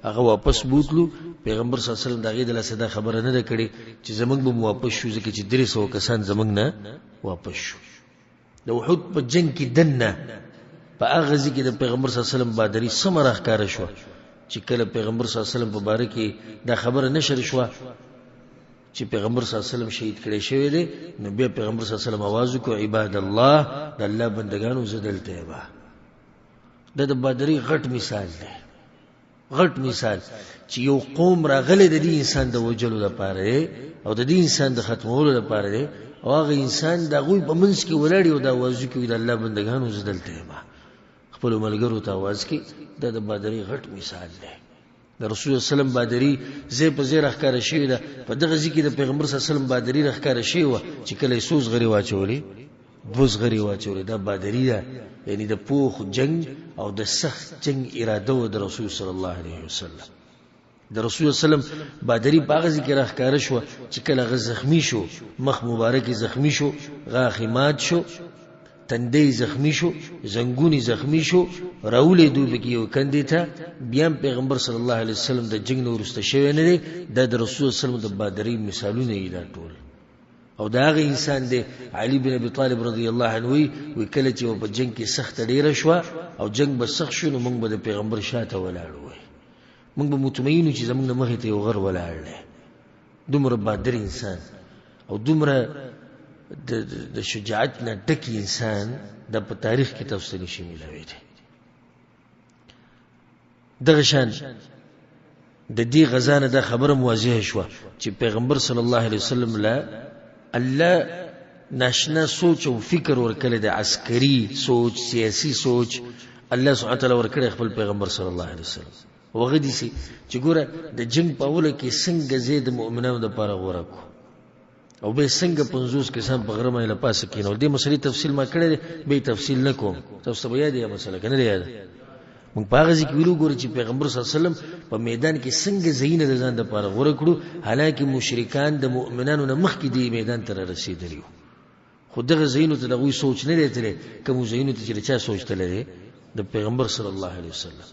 هغه واپس بوتلو پیغمبر صلی الله علیه وسلم دغه د لسدا خبره نه کړي چې زمنګ به واپس شو ځکه چې 300 کسان زمنګ نه واپس شو د احد په جنگ کې دنه په هغه ځکه د پیغمبر صلی الله علیه وسلم بادری سمره ښکار شو چې کله پیغمبر صلی الله علیه وسلم په باره کې دا خبره نشر شو چې پیغمبر صلی الله علیه وسلم شهید کړي شوی دی نو بیا پیغمبر صلی الله علیه وسلم आवाज وکړ عباد الله د الله بندگانو زدلته با د بادری غټ مثال دی غټ مثال چې یو قوم راغله د دې انسان د وجلو لپاره او د دې انسان د ختمولو لپاره دی او هغه انسان د غوی په منځ کې ولاړ او د आवाज کوي د الله بندگانو زدلته با خپل ملګرو ته आवाज کوي د بادری غټ مثال دی د رسول الله سلام بادری زی په زی راخاره شوی ده په دغه ځکه د پیغمبر صلی الله علیه وسلم بادری راخاره شوی و چې کله سوز غری واچولې دوز غری واچولې دا بادری ده یعنی د پوخ جنگ او د سخت جنگ اراده و د رسول صلی الله علیه وسلم د رسول الله سلام بادری باغ ذکر راخاره شو چې کله غ زخمی شو مخ مبارک زخمی شو غاخی مات شو تندې زخمی شو زنګونی زخمی شو راولې دوی بکی یو کندې ته بیا پیغمبر صلی الله علیه وسلم د جنگ نو ورسته شوی نه دی د رسول صلی الله علیه وسلم د بادری مثالونه یې دا ټول او دا هغه انسان دی علي بن ابي طالب رضی الله عنه وی کله چې په جنگ کې سخت ډیره شو او جنگ به سخت شو نو موږ به د پیغمبر شاته ولاړو موږ به مطمئنو چې زموږ مخې ته یو غر ولاړ دی دومره بادر انسان او دومره د شجاعت نه ډک انسان د په تاریخ کې تفصیل شي ملوي دي دغه شان د دې غزانه د خبره موضح شو چې پیغمبر صلی الله علیه وسلم لا الله ناشنا سوچ او فکر ورکړي د عسکري سوچ سیاسي سوچ الله سبحانه وتعالى ورکړي خپل پیغمبر صلی الله علیه وسلم وغدي سي چې ګوره د جنگ په اوله کې څنګه زید مؤمنانو د پاره ورکو او به څنګه 50 کسان په غرمه له پاسه کینول دې مسلې تفصیل ما کړې به تفصیل نکوم تاسو به یاد یې مسله کنه یاد مونږ پاغه ځکه ویلو ګور چې پیغمبر صلی الله علیه وسلم په میدان کې څنګه زینه د ځان د پاره غوړه کړو حالانکه مشرکان د مؤمنانو نه مخکې دی میدان ته رسیدلی خو دغه زینو ته دغه سوچ نه لري کوم زینو ته چې چا سوچ ته لري د پیغمبر صلی الله علیه وسلم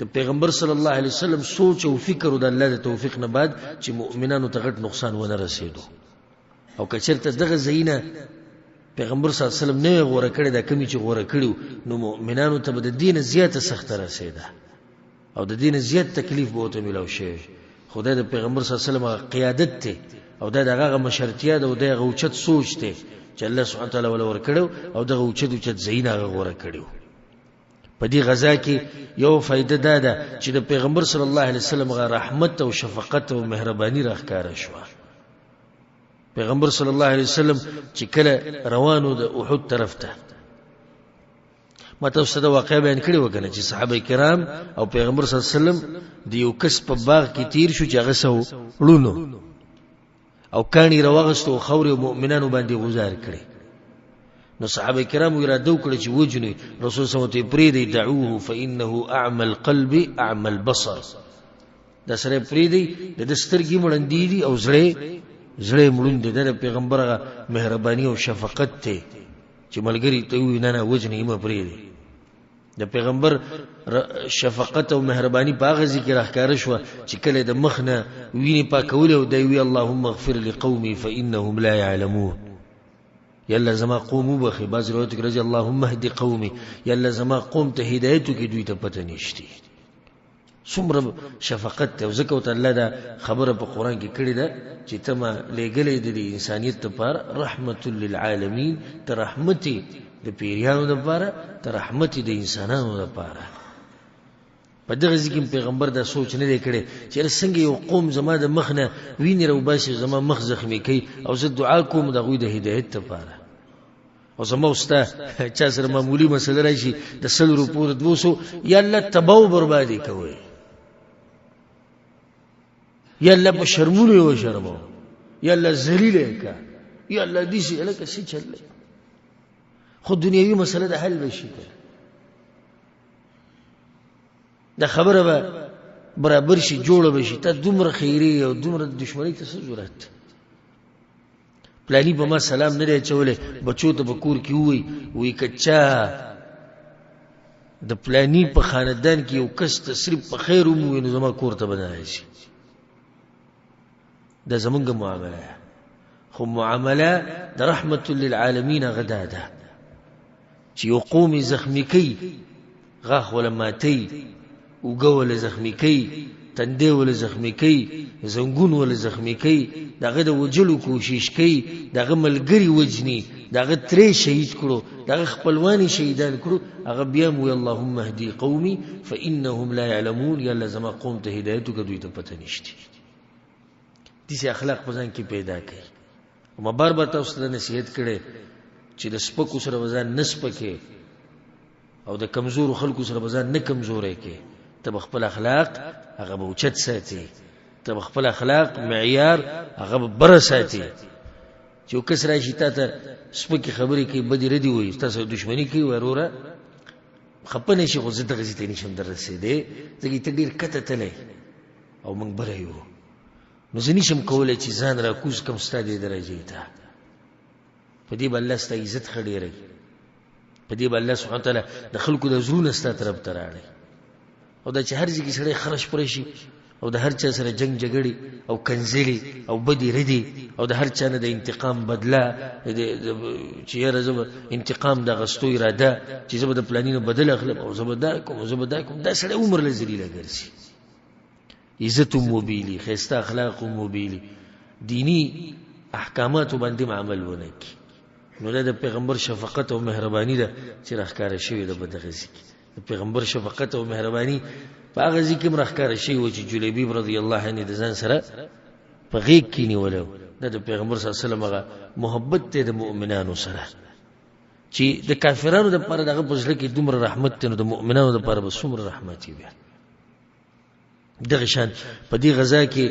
د پیغمبر صلی الله علیه وسلم سوچ او فکر د الله د توفیق نه بعد چې مؤمنانو ته غټ نقصان ونه رسیدو او کچرته دغه زینه پیغمبر صلی الله علیه وسلم نه غوړه کړی دا کمی چې غوړه کړیو نو مؤمنانو ته د دین زیاته سخت رسیده او د دین زیات تکلیف به وته ملو شي خدای د پیغمبر صلی الله علیه وسلم قیادت ته او دغه مشرتیا او دغه اوچت سوچ ته چې الله سبحانه وتعالى ول ورکړو او دغه اوچت زینه غوړه کړیو په دې غزا کې یو فائدہ ده چې د پیغمبر صلی الله علیه وسلم غ رحمت او شفقت او مهرباني راخاره شو پیغمبر صلی الله علیه وسلم چې کله روانو د احد طرف ته ماته څه د واقع بیان کړي وکنه چې صحابه کرام او پیغمبر صلی الله علیه وسلم د یو کس په باغ کې تیر شو چې هغه سو لونو او کانی راوغستو خوري مؤمنانو باندې گزار کړي نو صحابه کرام اراده وکړه چې وجني رسول صلی الله علیه وسلم پری دی دعوه فانه اعمى القلب اعمى البصر دا سره پری دی د سترګې مړندې دي او زړه زړه مړون دی د پیغمبر مهرباني او شفقت ته چې ملګری ته وي نه وجنه یې مپریږدي د پیغمبر شفقت او مهرباني په هغه ذکر راښکاره شوه چې کله د مخ نه وینې پاکولې او دی وی اللهم اغفر لقومي فانهم لا يعلمون یالله زما قوم وبخي بعض روایت کې راځي اللهم اهد قومي یالله زما قوم ته هدایت وکړي دوی ته پته نشته څومره شفقت ته ځکه ته الله دا خبره په قران کې کړې ده چې ته ما لېږلې د انسانیت لپاره رحمت للعالمین ته رحمتي د پیریانو لپاره ته رحمتي د انسانانو لپاره په دغه ځکه پیغمبر دا سوچ نه دی کړی چې څنګه یو قوم زما د مخ نه ویني راوباسي زما مخ زخمی کوي او زه دعا کوم د غوی د هدایت لپاره او زما استا چا سره معمولی مسله راشي د 100 روپو 200 یا الله تباہ بربادي کوي یا الله په شرمونه و شرمو یا الله ذلیل کا یا الله دې شي الکه شي چل خو دنیوي مسله د حل بشي دا خبره به برابر شي جوړه بشي ته دومره خیری او دومره دشمنی ته څه ضرورت پلانی په ما سلام نه دی چولې بچو ته بکور کی وی کچا د پلانی په خاندان کې یو کس تصریف په خیر مو نو زما کور ته بنای شي دا زمونږ معامله خو معامله د رحمت للعالمین غدا ده چې یو قوم زخمی کوي غاخ ولا ماتي وګول زخمی کوي تندې ول زخمی کوي زنګون ول زخمی کوي دغه د وجلو کوشش کوي دغه ملګری وجني دغه ترې شهید کړو دغه خپلوانی شهیدان کړو هغه بیا مو اللهم اهدي قومي فانهم لا يعلمون یا لازم قوم ته هدایت کوي ته پته نشته دې اخلاق پزان کې پیدا کړي او بار بار تاسو ته نصیحت کړي چې د سپکو سره وزن نسپکه او د کمزور خلکو سره وزن نه کمزورې کې ته خپل اخلاق هغه به اوچت ساتي ته خپل اخلاق معیار هغه به بر ساتي چې کس راشي ته سپکه خبرې کوي بدی ردی وي تاسو دښمنی کوي وروره خپنه شي غوځه دغه ځای ته نشم درسېده ځکه ته ډیر کته تلې او موږ بره یو نو زه نشم کولای چې ځان را کوز کم ستادي درجه ته په دې بل ست عزت خډيره په دې بل سبحانه تعالی د خلکو د زړونو ست طرف تراړي او د چهر ځکه سره خرج پرې شي او د هر چا سره جنگ جګړې او کنزلي او بدی ردی او د هر چا نه د انتقام بدلا چې یره انتقام د غستو اراده چې زبر د پلانینو بدل اخلم او زبر کوم دا سره عمر لذلیله ګرځي عزت موبیلی خسته اخلاق موبیلی دینی احکامات باندې عمل ونکي نو د پیغمبر شفقت او مهرباني ده چې راخکاره شوی د بدغزي د پیغمبر شفقت او مهرباني په هغه ځکه راخکاره شوی و چې جلیبیب رضی الله عنه د ځان سره په غیږ کې نیولو د پیغمبر صلی الله علیه وسلم محبت ته د مؤمنانو سره چې د کافرانو د پر دغه پوزله کې دومره رحمت ته نو د مؤمنانو د پر به څومره رحمت وي دغه شان په دې غزا کې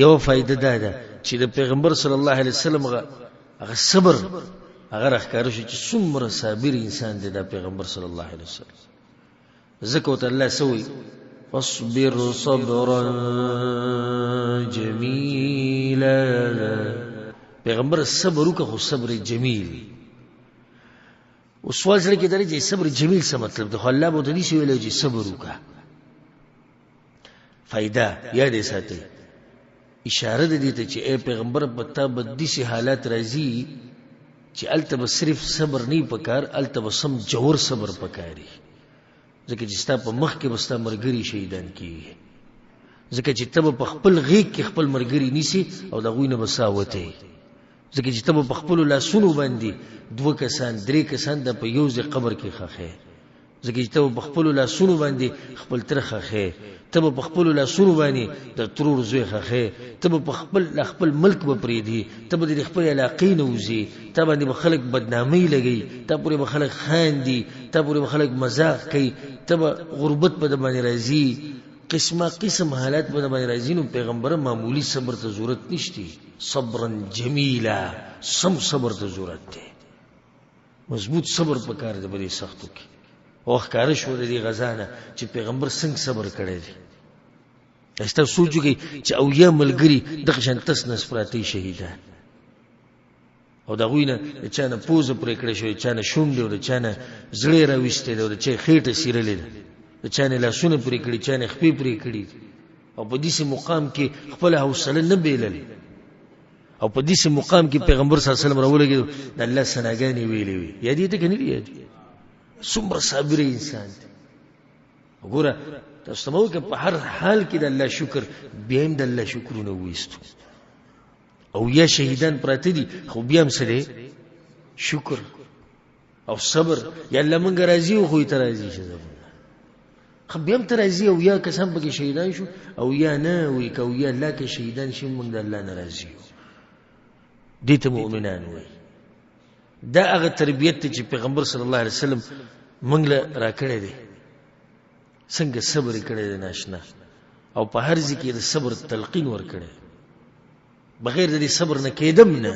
یو فائدہ ده چې د پیغمبر صلی الله علیه وسلم هغه صبر هغه راخکاره شو چې څومره صابر انسان دی د پیغمبر صلی الله علیه وسلم زکوت الله سوی فاصبر صبرا جمیلا پیغمبر صبر وکړو صبر جمیل او سوال سره کې درې چې صبر جمیل څه مطلب دی الله به دې شی ویل چې صبر وکړه فائدہ یاد ساتئ اشاره دې ته چې اے پیغمبر پتا بدی سي حالات راځي چې التب صرف صبر نه پکار التب سم جوور صبر پکاري ځکه چې ستا په مخ کې بستا مرګري شهیدان کیږي ځکه چې تب په خپل غیږ کې خپل مرګري نیسی او د غوینه بساوته ځکه چې تب په خپل لاسونو باندې 2 کسان 3 کسان د په یو ځای قبر کې خخه ځکه چې تب په خپل لاسونو باندې خپل ترخه خه تب په خپل لاسونو باندې د ترور زوی خخه تب په خپل ملک به پریدي تب د خپل علاقې نه وزي تب باندې به خلک بدنامي لګي تب پورې به خلک خاندي تب پورې به خلک مزاح کوي تب غربت په باندې راځي قسم حالات په باندې راځي نو پیغمبر معمولی صبر ته ضرورت نشتی صبرا جمیلا سم صبر ته ضرورت دی مضبوط صبر پکار دی بری سختو کې او ښکار شو د غزا نه چې پیغمبر څنګه صبر کړی دی تاسو سوچ وکړئ چې او یا ملګری دغه شان تس نس پراته شهیدان او دا غوینه چې نه پوزه پرې کړې شو چې نه شونډې او چې نه زړه راويسته او چې خېټه سیرلې ده چې نه لاسونه پرې کړې چې نه خپې پرې کړې او په دې مقام کې خپل حوصله نه بیللې او په دې مقام کې پیغمبر صلی الله علیه وسلم راولګي د الله ثناګانې ویلې وي یا دې ته کني دی څومره صابر انسان دی وګوره تاسو مو کې په هر حال کې د الله شکر بیا هم د الله شکرونه وېستو او یا شهیدان پراته دي خو بیا هم سره شکر او صبر یا الله مونږ راضي او خو ته راضي شه خو بیا هم ته راضي او یا کسان پکې شهیدان شو او یا نه وي کو یا الله کې شهیدان شي مونږ د الله ناراضي دي ته مؤمنان وي دا هغه تربيت چې پیغمبر صلی الله علیه وسلم مونږ له راکړې دي څنګه صبر کړی دی ناشنا او په هر ځای کې د صبر تلقین ورکړي بغیر د دې صبر نه کېدم نه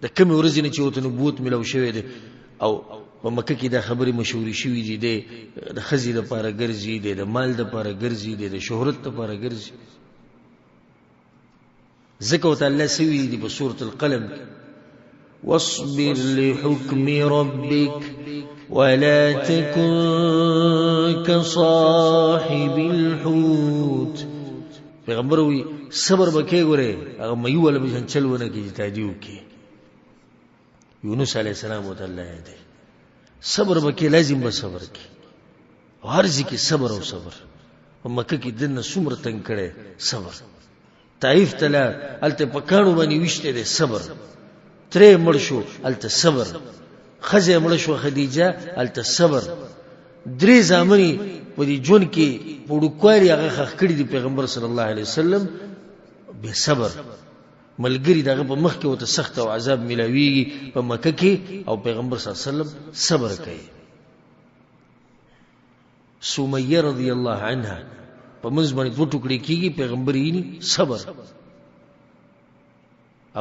د کوم ورځې نه چې وته نبوت ملو شوی دی او په مکه کې دا خبرې مشهورې شوې دي د خزي لپاره ګرځي دي د مال لپاره ګرځي دي د شهرت لپاره ګرځي ذکر تعالی سوي دي په سورۃ القلم واصبر لحكم ربك ولا تكن كصاحب الحوت پیغمبر وی صبر بکې غره هغه مې ولا به چلونه کې تاجیو کې یونس علی السلام وتعالى دې صبر بکې لازم به صبر کې هر ځکه صبر او صبر په مکه کې دنه څومره تنگ کړي صبر طائف تلا الته پکانو باندې وشته دې صبر ترې مړ شو الته صبر خزه مړ شو خدیجه الته صبر درې زامنی په دې جون کې پړوکواري هغه خخ کړی دی پیغمبر صلی الله علیه وسلم به صبر ملګری دغه په مخ کې وته سخت او عذاب ملاویږي په مکه کې او پیغمبر صلی الله علیه وسلم صبر کوي سمیه رضی الله عنها په منځ باندې دوه ټوکړي کیږي پیغمبر یې صبر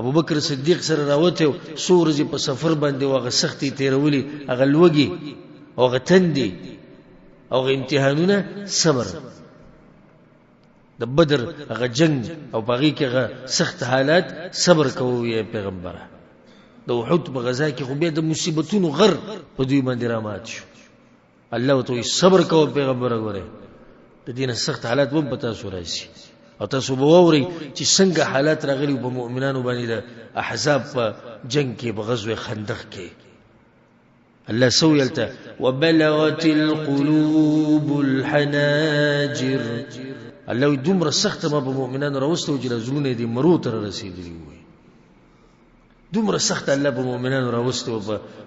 ابو بکر صدیق سره راوته سورځي په سفر باندې واغه سختي تیرولي هغه لوګي او غتندي او امتحانونه صبر د بدر هغه جنگ او باغی کې هغه سخت حالات صبر کوي پیغمبر د احد په غزا کې خو به د مصیبتونو غر په دوی باندې رامات شو الله تو صبر کوي پیغمبر غره د دینه سخت حالات و په تاسو راځي او تاسو به ووري چې څنګه حالات راغلي په مؤمنانو باندې د احزاب په جنگ کې په غزوه خندق کې الله سويلته وبلغت القلوب الحناجر الله دومره سخت ما په مؤمنانو راوستو چې زړونه دي مرو تر رسیدلی وي دومره سخت الله په مؤمنانو راوستو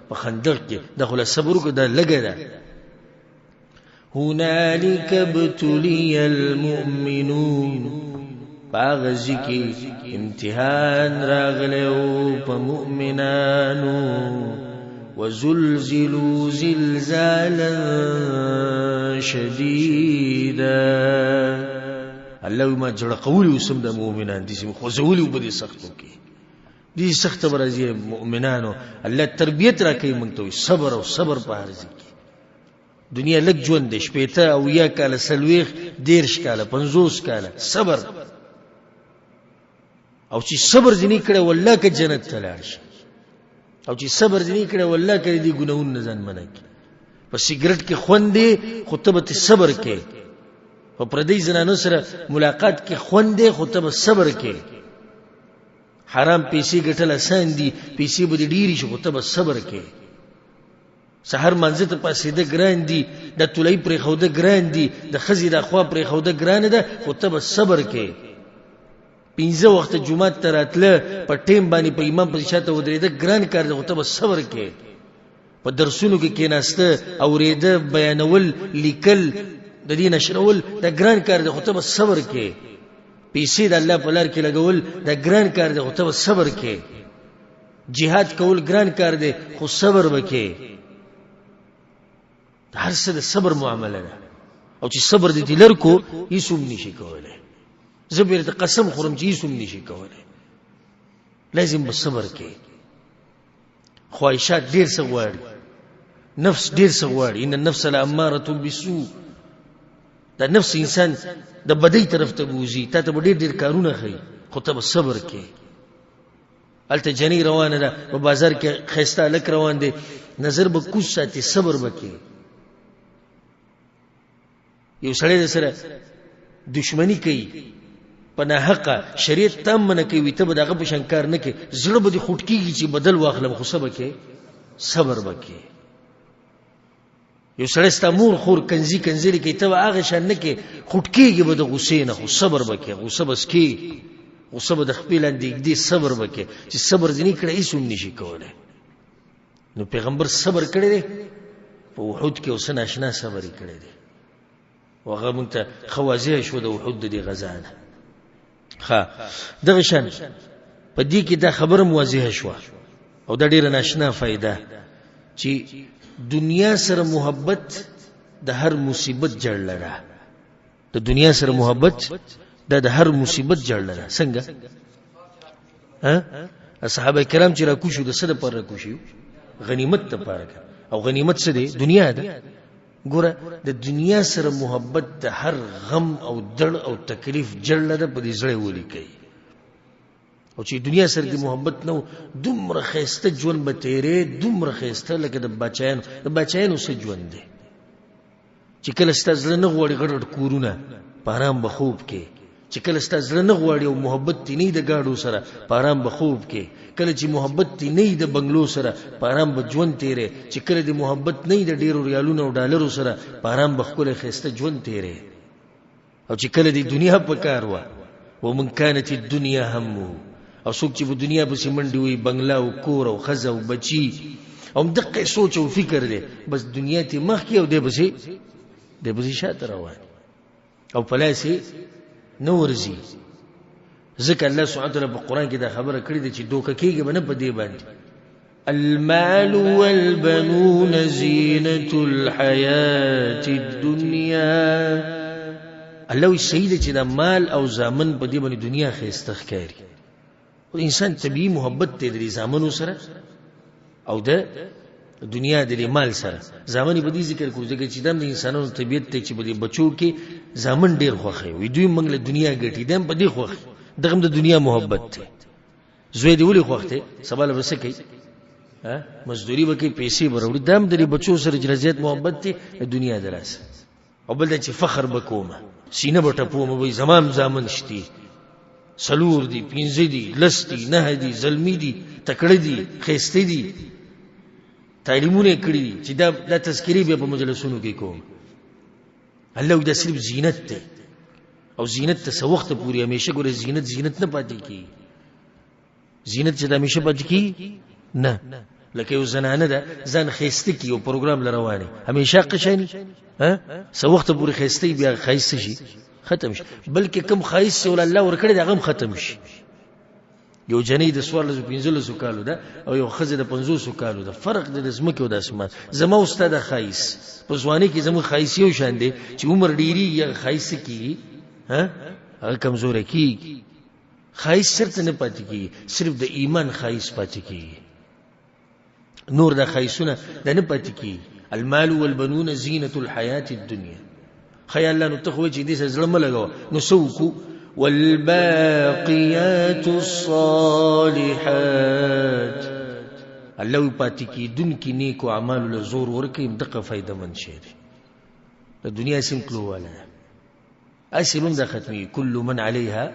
په خندق کې دغه صبر کو دا لګا ده هنالك ابتلي المؤمنون باغزي کې امتحان راغلو په مؤمنانو وزلزلوا زلزالا شديدا الله ما جړ قول وسم د مؤمنان دي چې خو زولي وبدي سختو کې دي سخت ورځي مؤمنانو الله تربيت راکې مونږ ته صبر او صبر په هر ځای کې دنیا لګ ژوند دې شپېته او یا کال سلويخ دیرش کال 50 کال صبر او چې صبر ځنی کړه والله کې جنت ته لاړ شي او چې صبر ځنی کړه والله کې دې ګناون نه ځان منه کې په سیګریټ کې خوندې خطبه صبر کې په پردي زنانو سره ملاقات کې خوندې خطبه صبر کې حرام پیسې ګټل آسان دي پیسې به ډېری شي خطبه صبر کې سحر منځ ته پاسې د ګران دي د تولې پر خوده ګران دي د خزي د خوا پر خوده ګران ده خطبه صبر کې 15 وخت جمعه تراتله په ټیم باندې په امام په شاته ودرېده ګران کار د خطبه صبر کې په درسونو کې کېناسته اوریده بیانول لیکل د دین نشرول د ګران کار د خطبه صبر کې پیسې د الله په لار کې لګول د ګران کار د خطبه صبر کې jihad کول ګران کار دی خو صبر وکې هر څه د صبر معامله ده او چې صبر دې دلر کو هیڅوم نشي کولای زبر ته قسم خورم چې هیڅوم نشي کولای لازم بالصبر کې خواهشات ډیر څه غواړي نفس ډیر څه غواړي ان النفس لاماره بالسوء دا نفس انسان د بدی طرف ته بوزي، تا ته ډېر ډېر کارونه ښیي، خو ته به صبر کې. هلته جنۍ روانه ده په بازار کې، ښایسته هلک روان دی، نظر به کوز ساتي، صبر به کې. یو سړی د سره دشمنی کوي په ناحقه، شریعت تام منع کوي، ته به د هغه په شان کار نه کوې، زړه به دې خوټ کېږي چې بدل واخلم، خو څه به کې؟ صبر به کې. یو سړی ستا مور خور کنځي کنځلې کوي، ته به هغه شان نه کې، خوټ کېږي به د غوسې نه، خو صبر به کې. غوسه به څکې، غوسه به د خپې لاندې ږدي، صبر به کې. چې صبر ځینې کړی هېڅ هم نشي کولی. نو پیغمبر صبر کړی دی په احد کې، اوس ناشنا صبر یې کړی دی، او هغه موږ ته ښه واضح شو د احد د دې غزا نه. دغه شان په دې کې دا خبره واضحه شوه، او دا ډېره ناشنا فایده چې دنیا سره محبت د هر مصیبت جړله ده. د دنیا سره محبت دا د هر مصیبت جړله ده. څنګه؟ صحابه کرام چې راکوشو د څه دپاره راکوشي؟ غنیمت دپاره. او غنیمت څه دی؟ دنیا ده. ګوره د دنیا سره محبت د هر غم او دړ او تکلیف جړله ده، په دې زړه ولیکئ. او چې دنیا سره د محبت نه، دومره ښایسته ژوند به تېرې، دومره ښایسته لکه د باچایانو. د باچایانو څه ژوند دی چې کله ستا زړه نه غواړي غټ غټ کورونه، په ارام به خوب کې. چې کله ستا زړه نه غواړي او محبت دې نه د ګاډو سره، په ارام به خوب کې. کله چې محبت دې نه د بنگلو سره، په ارام به ژوند تېرې. چې کله دې محبت نه د ډېرو ریالونو او ډالرو سره، په ارام به ښکلی ښایسته ژوند تېرې. او چې کله دې دنیا په کار وه، ومن کانت الدنیا همه، او څوک چې په دنیا پسې منډې وي، بنگله او کور او ښځه او بچي، او همدقه سوچ او فکر دی، بس دنیا ته مخکې او دی پسې شاته روان، او په لاس یې نه ورځي. ځکه الله سبحانه وتعالی په قرآن کې دا خبره کړې ده چې دوکه کېږي به نه په دې باندې. المال والبنون زینة الحیاة الدنیا. الله وی صحیح ده چې دا مال او زامن په دې باندې دنیا ښایسته ښکاري. او انسان طبیعي محبت دی د زامنو سره او د دنیا د مال سره. زامن په دې ذکر کوو ځکه چې دا د انسانانو طبیعت دی چې په دې بچو کې زامن ډېر خوښوي، وي دوی موږ له دنیا ګټي، دا هم په دې خوښ، دغه هم د دنیا محبت دی. زوی دې ولې خوښ دی؟ سبا له به څه کوي؟ مزدوري به کوي، پیسې به راوړي. دا هم د دې بچو سره چې زیات محبت دی د دنیا د راسه. او بل دا چې فخر به کومه، سینه به ټپومه، وایي زما هم زامن شتي، سلور دي، پنځه دي، لس دي، نه دي، زلمي دي، تکړه دي، ښایسته دي، تعلیمونه یې کړي دي، چې دا تذکرې بیا په مجلسونو کې کوم. الله دا صرف زینت دی، او زینت ته څه وخته پورې همیشه. ګوره زینت نه پاتې کېږي. زینت چې د همیشه پاتې کېږي نه. لکه یو زنانه ده ځان ښایسته کړي، یو پروګرام له روانې، همیشه قشاني څه وخته پورې ښایسته بیا ښایسته شي، ختم شي. بلکې کم ښایست چې الله ورکړی دی هغه هم ختم شي. یو جنۍ د 14-15 کالو ده، او یو ښځه د 50 کالو ده. فرق دی د ځمکې او د اسمان. زما او ستا د ښایست په ځوانۍ کې زموږ ښایست یو شان دی، چې عمر ډېرېږي هغه ښایست کېږي، هغه کمزوری کېږي. ښایست چېرته نه پاتې کېږي، صرف د ایمان ښایست پاتې کېږي. نور دا ښایستونه دا نه پاتې کېږي. المال والبنون زینة الحیاة الدنیا. خی الله نو ته خو چې دې سره زړه مه لګوه، نو څه وکړو؟ والباقیات الصالحات. الله وی پاتې کېدونکي نیکو اعمالو له زور ورکوي، دغه فایده مند شی دی. د دنیا سیم کلو والا اسی هم دا ختمي، کل من علیها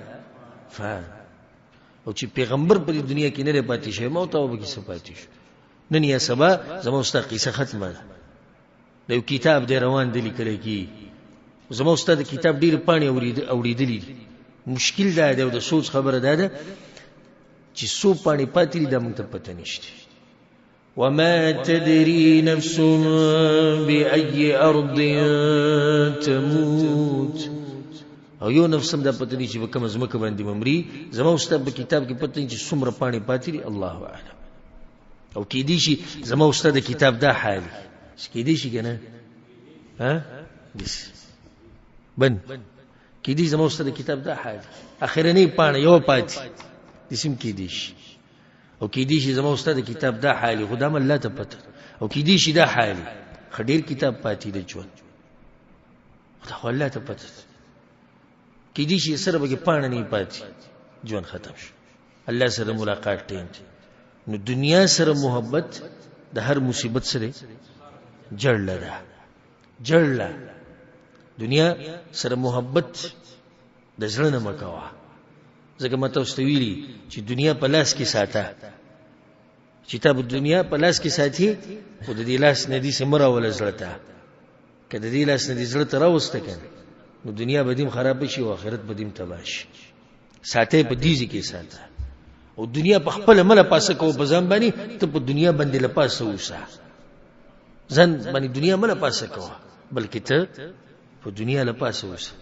فان. او چې پیغمبر په دې دنیا کې نه پاتې شي، موت او به کې څه پاتې شي. نن یا سبا زما استاد قصه ختمه ده، د یو کتاب دی روان دی لیکلی کی، زما استاد کتاب ډېر پاڼې اوریدلې. مشکل دا دی او د سوچ خبره دا ده چې څو پاڼې پاتې دي دا موږ ته پته نشته. وما تدري نفس بأي أرض تموت. او یو نفس هم دا پته نشي په کومه ځمکه باندې ممري. زما استاد په کتاب کې پته نشي څومره پاڼې پاتې دي، الله اعلم. او کېدی شي زما استاد کتاب دا حالي، کېدی شي که نه بن کېدی زما استاد کتاب دا حالي، اخرنۍ پاڼه یو پاتې دسم کېدی شي. او کېدی شي زما استاد کتاب دا حالي، خو دا هم الله ته پته. او کېدی شي دا حالي، ښه ډېر کتاب پاتې د ژوند. دا خو الله ته پته کېدای شي سره به پاڼه نه پاتې ژوند ختم شو الله سره ملاقات ټیم نو دنیا سره محبت د هر مصیبت سره جړله ده جړله دنیا سره محبت د زړه نه مکوه ځکه ما تاسو ویلي چې دنیا په لاس کې ساته چې تا په دنیا په لاس کې ساتي خو د دې لاس نه دې سمره ولا زړه ته که د دې لاس نه دې زړه ته راوسته کنه نو دنیا به دیم خراب شي او آخرت به دیم تباه شي ساته په دې کې ساته او دنیا په خپل مله پاسه کو په ځان باندې ته په دنیا باندې لپاسه وسه ځان باندې دنیا مله پاسه کو بلکې ته په دنیا لپاسه وسه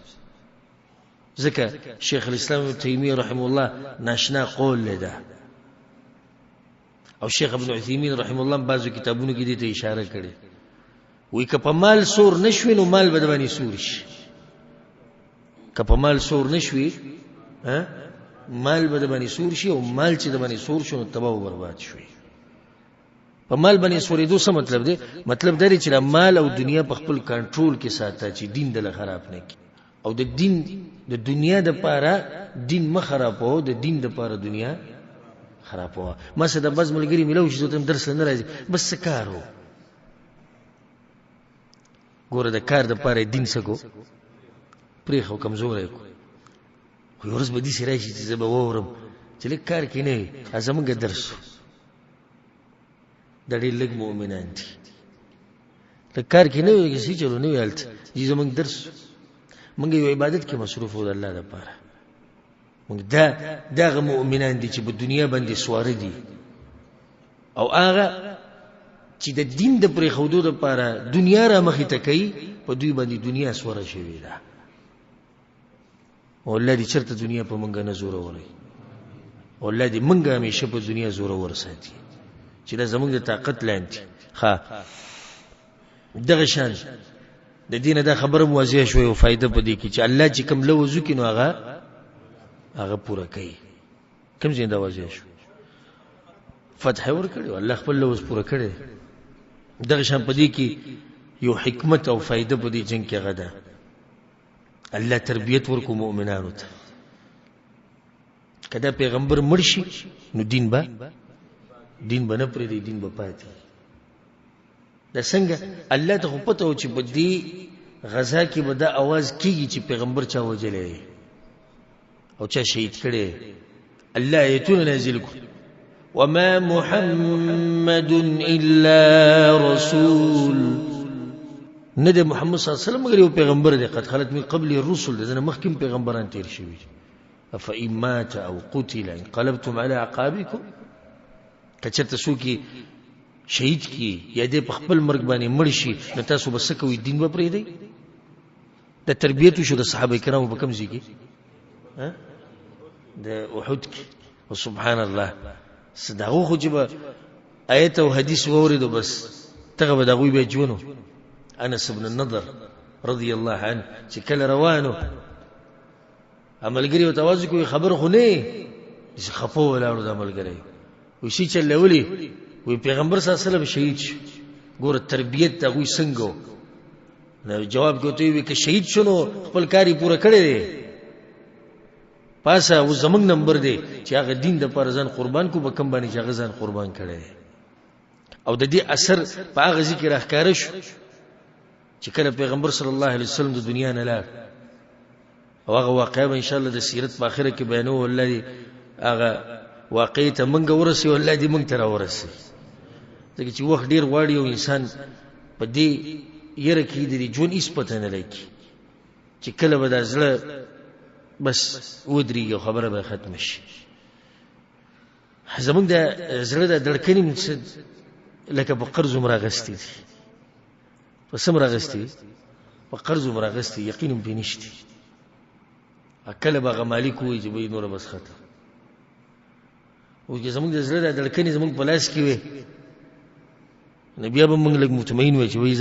ځکه شیخ الاسلام ابن تیمیه رحمه الله ناشنا قول لده او شیخ ابن عثیمین رحمه الله بعضو کتابونو کې دې ته اشاره کړې وی که په مال سور نشوي نو مال به باندې سور شي که په مال سور نشوي مال به باندې سور شي او مال چې باندې سور شي نو تباہ او برباد شي په مال باندې سورېدو څه مطلب دی مطلب دا دی چې مال او دنیا په خپل کنټرول کې ساته چې دین دل خراب نه کی او د دین د دنیا د پاره دین مخ خرابو د دین د پاره دنیا خرابو ما څه د بز ملګری ملو چې ته درس نه راځي بس کارو ګوره د کار د پاره دین سکو پرې خو کمزور کو خو ورځ به دې سره شي چې زه به وورم چې لیک کار کې نه ازمږه درس د دې لګ مؤمنان دي د کار کې نه وي چې چلو نه ویلت چې زمونږ درس مونږ یو عبادت کې مصروف وو د الله لپاره مونږ دا مؤمنان دي چې په دنیا باندې سوار دي او هغه چې د دین د پرې خودو لپاره دنیا را مخې ته کوي په دوی باندې دنیا سوار شوی ده او الله دې چرته دنیا په مونږ نه زور وري او الله دې مونږ همیشه په دنیا زور ورساتي چې دا زمونږ د طاقت لاندې ها دغه شان د دین د خبره موازیه شوی او فائدہ پدې کې چې الله چې کوم لوزو کې نو هغه پوره کوي کوم ځین دا واضح شو فتح ور کړو الله خپل لوز پوره کړي دغه شان پدې کې یو حکمت او فائدہ پدې جن کې غدا الله تربیت ورکو مؤمنانو ته کله پیغمبر مرشي نو دین به نه پرې دی دین به پاتې دا څنګه الله ته پته و چې په دې غزا کې به دا आवाज کیږي چې پیغمبر چا وجلې او چا شهید کړي الله ایتونه نازل کو وما محمد الا رسول نه ده محمد صلی الله علیه وسلم مگر یو پیغمبر دی قد خلت من قبل الرسل دغه مخکیم پیغمبران تیر شوی افئن مات او قتل انقلبتم على اعقابكم کچته سو کی شهید کی یا دې په خپل مرګ باندې مړ شي نو تاسو بس کوي دین به پرې دی د تربیته شو د صحابه کرامو په کوم ځای کې د احد کې او سبحان الله صدقو خو جبه آیت او حدیث ووریدو بس تغه به دغوی به جونو انس بن النضر رضی الله عنه چې کله روانو عملګری او توازو کوي خبر خو نه چې خپو ولاړو د عملګری وشي چې لولي وی پیغمبر صلی الله علیه وسلم شهید شو ګوره تربیت دغوی څنګه نو جواب کوي وی که شهید شونو خپل کاری پوره کړی دی پاسه و زمنګ نمبر دی چې هغه دین د پرځان قربان کو به کم باندې هغه ځان قربان کړي او د دې اثر په هغه ذکر راخاره شو چې کله پیغمبر صلی الله علیه وسلم د دنیا نه لاړ او هغه واقعا ان شاء الله د سیرت په اخره کې بیانو ولله هغه واقعي ته منګه ورسي ولله دې منګ تر ورسي ځکه چې وخت ډیر واړی او انسان په دې یره کې د جون هیڅ پته نه لګي چې کله به د زړه بس ودري خبره به ختم شي زمونږ د زړه د دړکنې لکه په قرض مراغستي دي په سم راغستي په قرض مراغستي یقین به نشته اکل به مالک وي چې به نور بس ختم او چې زمونږ د زړه د دړکنې زمونږ په لاس کې وي نبي به موږ لږ مطمئن وي چې وایي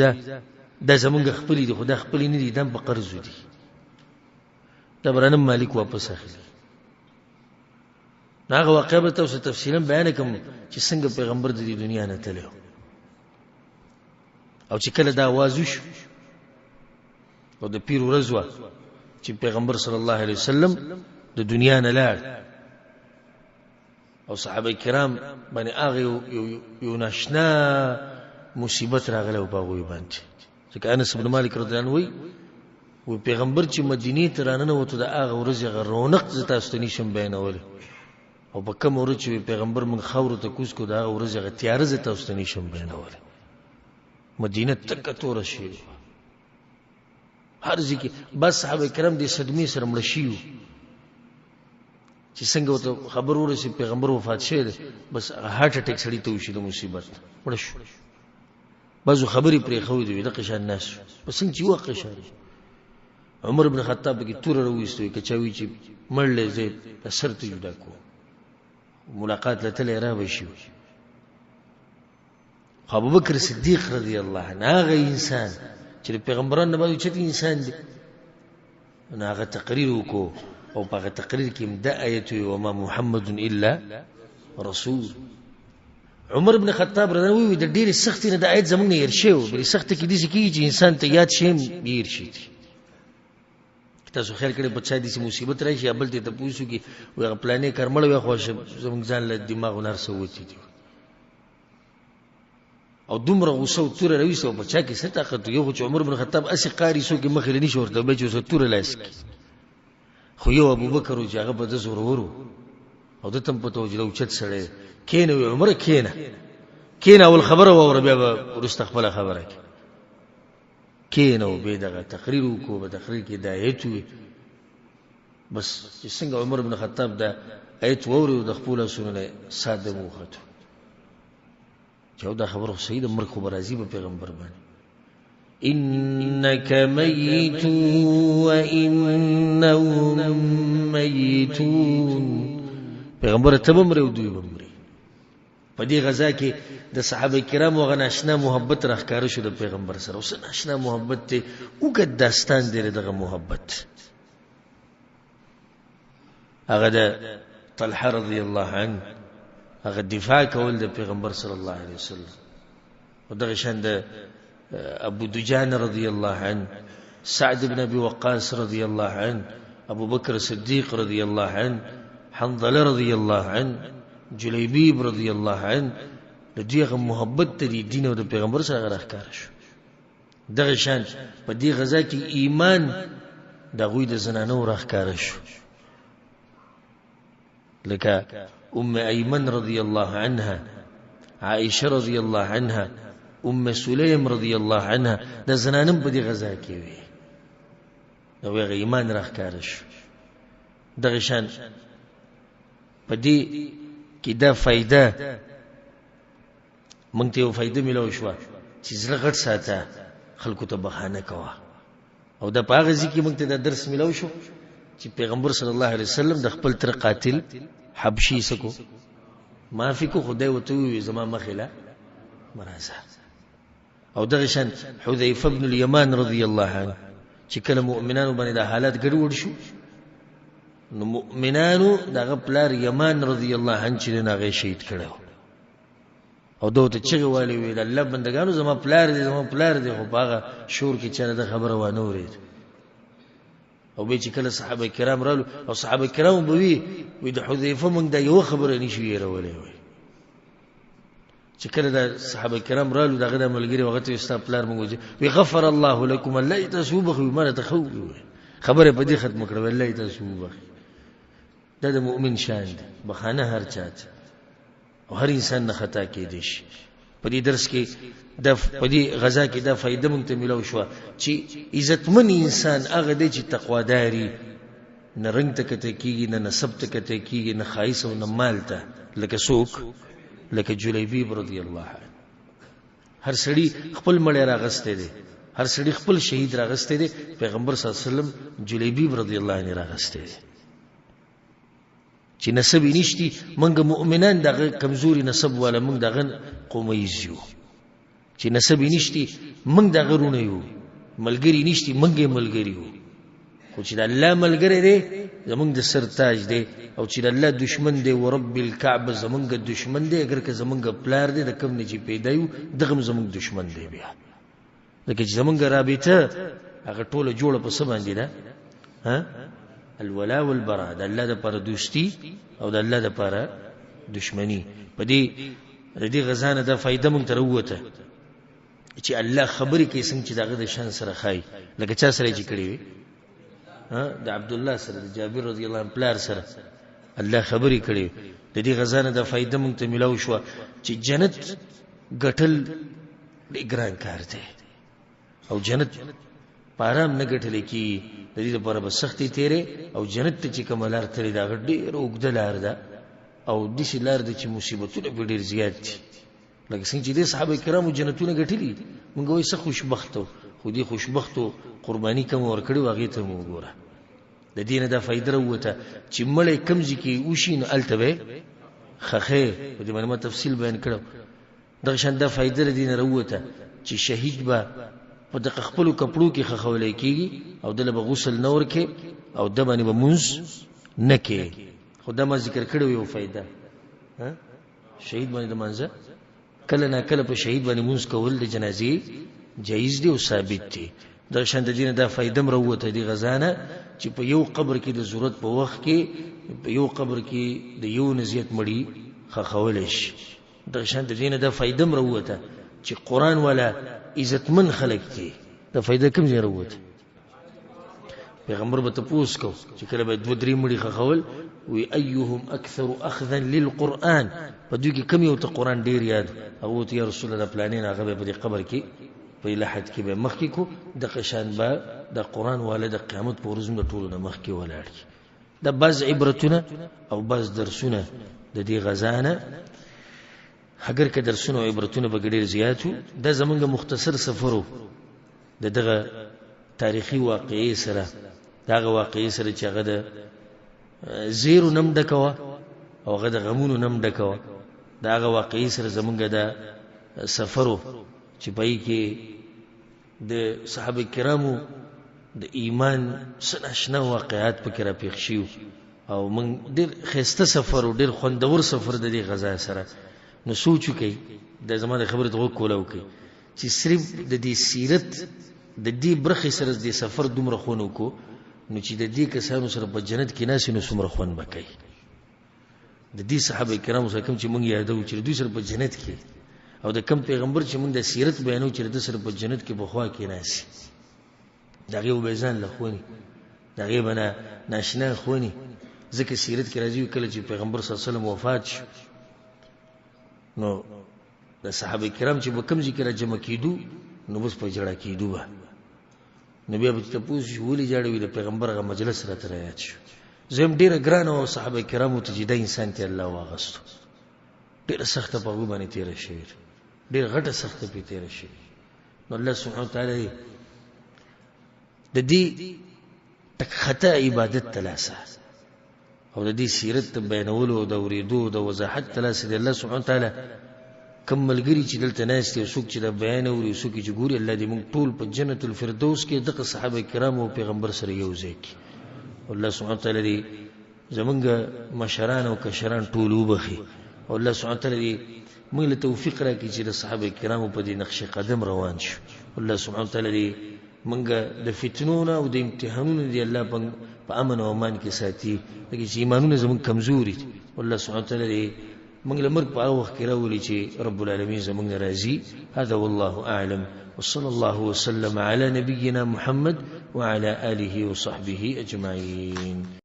دا زمونږ خپل دي خدا خپل نه دي دم په قرض دي دا برانم مالک واپس اخلي هغه واقعه به تاسو تفصیلا بیان کوم چې څنګه پیغمبر د دې دنیا نه تلو او چې کله دا आवाज وشو او د پیر ورځ وه چې پیغمبر صلی الله علیه وسلم د دنیا نه لاړ او صحابه کرام باندې هغه یو ناشنا مصیبت راغله په هغوی باندې ځکه انس بن مالک رضی الله عنه وی پیغمبر چې مدینې ته راننوته د هغه ورځې هغه رونق زه تاسو ته نشم بیانولی او په کومه ورځ چې پیغمبر موږ خاورو ته کوز کړو د هغه ورځې هغه تیاره زه تاسو ته نشم بیانولی مدینه تکه توره شوې هر ځای کې بس صحابه کرام دې صدمې سره مړه شوي چې څنګه ورته خبر ورسېد پیغمبر وفات شوی دی بس هارټ اټیک سړي ته وشي د مصیبت مړه شو بعضو خبرې پرېښودې وي دغه شان ناست شو په څنګه چې وقع شاري عمر بن خطاب پکې توره راویستو که چا وي چې مړ دی زه په سر ته جدا کوم ملاقات له تلی را به شي خو ابوبکر صدیق رضی الله عنه هغه انسان چې د پیغمبرانو نه بعد اوچت انسان دی نو هغه تقریر وکړو او په هغه تقریر کې دا آیت وی وما محمد الا رسول عمر بن خطاب رضی الله عنه د ډېرې سختۍ نه د آیت زموږ نه هېر شوی و بلې سختۍ کې داسې کېږي چې انسان ته یاد شي هم هېر شي تاسو خیال کړئ په چا داسې مصیبت راشي یا بل ته تپوس وکړي وایي هغه پلانې کار مړی وی خو زموږ ځان له دماغو نه هر څه وتي دي او دومره غوسه او توره راویسته او په چا کې څه طاقت یو خو چې عمر بن خطاب اسې قاري څوک یې مخې له نشي ورته بیا چې اوس توره لاس کړي خو یو ابوبکر و چې هغه په ده زورور و او ده ته هم پته و چې دا اوچت سړی کښېنه وی عمره کښېنه اول خبره واوره بیا به وروسته خپله خبره کړي کښېنه و بیا دغه تقریر وکړو په تقریر کې دا آیت وي بس چې څنګه عمر بن خطاب دا آیت واورېد د خپلو لاسونو نه سات دم وختو چې دا خبره خو صحیح ده مرګ خو به راځي په پیغمبر باندې إنك ميت وإنهم ميتون پیغمبر ته به مرې او دوی به مرې په دې غزا کې د صحابه کرامو هغه ناشنا محبت راښکاره شو د پیغمبر سره اوس ناشنا محبت دی اوږد داستان دی دغه محبت هغه د طلحه رضی الله عنه هغه دفاع کول د پیغمبر صلی الله علیه وسلم او دغه شان د ابو دجان رضی الله عنه سعد بن ابي وقاص رضی الله عنه ابو بکر صدیق رضی الله عنه حنظله رضی الله عنه جلیبیب رضی الله عنه د دې هغه محبت د دین او د پیغمبر سره راښکاره شو دغه شان په دې غزا کې ایمان د غوی د زنانو راښکاره شو لکه ام ایمن رضی الله عنها عائشه رضی الله عنها ام سلیم رضی الله عنها د زنانم په دې غزا کې وي نو هغه ایمان راښکاره شو دغه شان په دې کې دا فائدہ مونږ ته یو فائدہ ملو شو چې زړه غټ ساته خلکو ته بهانه کوه او دا په هغه ځکه مونږ ته دا درس ملو شو چې پیغمبر صلی الله علیه وسلم د خپل تر قاتل حبشي سکو معافي کو خدای وته وي زما مخله مرزه او دغه شان حذیفه بن الیمان رضی الله عنه چې کله مؤمنانو باندې د حالات ګډوډ شو نو مؤمنانو دغه پلار یمان رضی الله عنه چې نه شهید کړو او دوته چې والی ویل الله بندگانو زما پلار دی خو هغه شور کې چره د خبره وانه ورید او به چې کله صحابه کرام رالو او صحابه کرام به وی د حذیفه مونږ د یو خبره نشو یې وی چې کله د صحابه کرام رالو دغه د ملګری وخت استاد پلار مونږ وی غفر الله لكم الله تسوبخ ما تخو خبره په دې ختم کړو الله تسوبخ دا د مؤمن شان دی بخانه هر چاته او هر انسان نه خطا کېدی شي په دې درس کې د په دې غزا کې دا فائدہ مونږ ته ملو شو چې عزتمن انسان هغه دی چې تقواداري نه رنگ ته کته کیږي نه نسب ته کته کیږي نه خایس او نه مال ته لکه څوک لکه جلیبیب رضی الله عنه هر سړی خپل مړی راغسته دی هر سړی خپل شهید راغسته دی پیغمبر صلی الله علیه وسلم جلیبیب رضی الله عنه راغسته دی چې نسب نشتی منګه مؤمنان دغه کمزوري نسب ولا منګ دغه قومیز یو چې نسب نشتی منګ دغه رونه یو ملګری نشتی منګه ملګری یو خو چې د الله ملګری دی زمونږ د سر تاج دی او چې د الله دشمن دی ورب الکعبه زمونږ دشمن دی اگر که زمونږ پلار دی د کوم نه چې پیدا یو دغه زمونږ دشمن دی بیا لکه چې زمونږ رابطه هغه ټوله جوړه په څه باندې ده؟ الولا والبراء، د الله دپاره دوستي او د الله دپاره دشمني. په دې غزا نه دا فایده مونږ ته راووته چې الله خبرې کوي څنګه چې د هغه د شان سره ښایي، لکه چا سره چې کړې وي د عبدالله سره، د جابر رضی الله عنه پلار سره الله خبرې کړې. د دې غزا نه دا فایده مونږ ته میلاو شوه چې جنت ګټل ډېر ګران کار دی او جنت په ارام نه ګټلی کېږي. د دې لپاره به سختې تېرې او جنت ته چې کومه لار تللې ده هغه ډېره اوږده لار ده او داسې لار ده چې مصیبتونه پرې ډېر زیات دي. لکه څنګه چې دې صحابه کرامو جنتونه ګټلي، مونږ وایو څه خوشبخته، خو دې خوشبختو قرباني کومه ورکړې وه هغې ته مو وګوره. د دې نه دا فایده راووته چې مړی کوم ځای کې وشي نو هلته به یې خښې. په دې باندې ما تفصیل بیان کړو. دغه شان دا فایده له دې نه راووته چې شهید به په دغه خپلو کپړو کې خښولی کېږي او دله به غسل نه ورکې او ده باندې به مونځ نه کې. خو دا ما ذکر کړی و یو فایده، شهید باندې د مانځه کله نا کله په شهید باندې مونځ کول د جنازې جایز دی او ثابت دی. دغه شان د دې نه دا فایده م راووته دې غزا نه چې په یو قبر کې د ضرورت په وخت کې په یو قبر کې د یو نه زیات مړي خښولی شي. دغه شان د دې نه دا فایده م راووته چې قرآن والا عزتمن خلک دي. دا فایده کوم ځای راووته؟ پیغمبر به تپوس کو چې کله به 2-3 مړي خښول وی ایهم اکثر اخذا للقرآن، په دوی کې کم یو ته قرآن ډېر یاد. هغه وویل یا رسول الله پلانین هغه به په دې قبر کې په لحد کې به مخکې کو، دغه شان به د قرآن والا د قیامت په ورځ د ټولو نه مخکې ولاړ شي. دا بعض عبرتونه او بعض درسونه د دې غزا نه، اگر که درسونه او عبرتونه به ډېر زیات وو. دا زمونږ مختصر سفر و د دغه تاریخي واقعې سره، د هغه واقعې سره چې هغه د زیرو نم ډکه وه او هغه د غمونو نم ډکه وه. د هغه واقعې سره زمونږ د سفر و چې په یې کې د صحابه کرامو د ایمان څه ناشنا واقعات پکې راپېښ شوي او موږ ډېر ښایسته سفر و، ډېر خوندور سفر د دې غزا سره. نو سوچ وکئ، د زما د خبرې ته غوږ کوله وکئ چې صرف د دې سیرت د دې برخې سره د سفر دومره خوند وکړو نو چې د دې کسانو سره په جنت کې ناسې نو څومره خوند به کوي. د دې صحابه کرامو سره کوم چې موږ یادوو چې دوی سره په جنت کې، او د کم پیغمبر چې موږ د سیرت بیانو چې د سره په جنت کې بخوا کې ناسي، د هغې به ځان له ښووني، د هغې به ناشنا ښووني. ځکه سیرت کې راځي کله چې پیغمبر صلی الله علیه وسلم وفات شو نو د صحابه کرام چې به کوم ځای کې را جمع کېدو نو بس په ژړا کېدو به، نو بیا به تپوس شو ولې ژاړئ؟ د پیغمبر هغه مجلس راته رایاد شو. زه هم ډېره ګرانه وه صحابه کرامو ته چې دا انسان ته الله واغستو، ډېره سخته په هغوی باندې تېره شوې، ډېر غټه سخته پرې تېره شوې. نو الله سبحانه وتعالی د دې تک خطا عبادت ته لاسه او د دې سیرت ته بیانولو او د اورېدو د وضاحت ته لاسه دی. الله سبحانه وتعالی کم ملګري چې دلته ناست دي، څوک چې د بیان اوري، څوک چې ګوري، الله دې موږ ټول په جنت الفردوس کې دغه صحابه کرامو او پیغمبر سره یو ځای کړي. الله سبحانه وتعالی دې زمونږ مشران او کشران ټول وبخي او الله سبحانه وتعالی دې موږ له توفیق راکړي چې د صحابه کرامو په دې نقش قدم روان شو. الله سبحانه وتعالی دې موږ د فتنو نه او د امتحانونو دې الله په امن او امان کې ساتي، لکه چې ایمانونه زموږ کمزوري دي. الله سبحانه وتعالی دې موږ له مرګ په هغه وخت کې راولي چې رب العالمین زموږ نه راضي. هذا والله اعلم وصلى الله وسلم على نبينا محمد وعلى آله وصحبه أجمعين.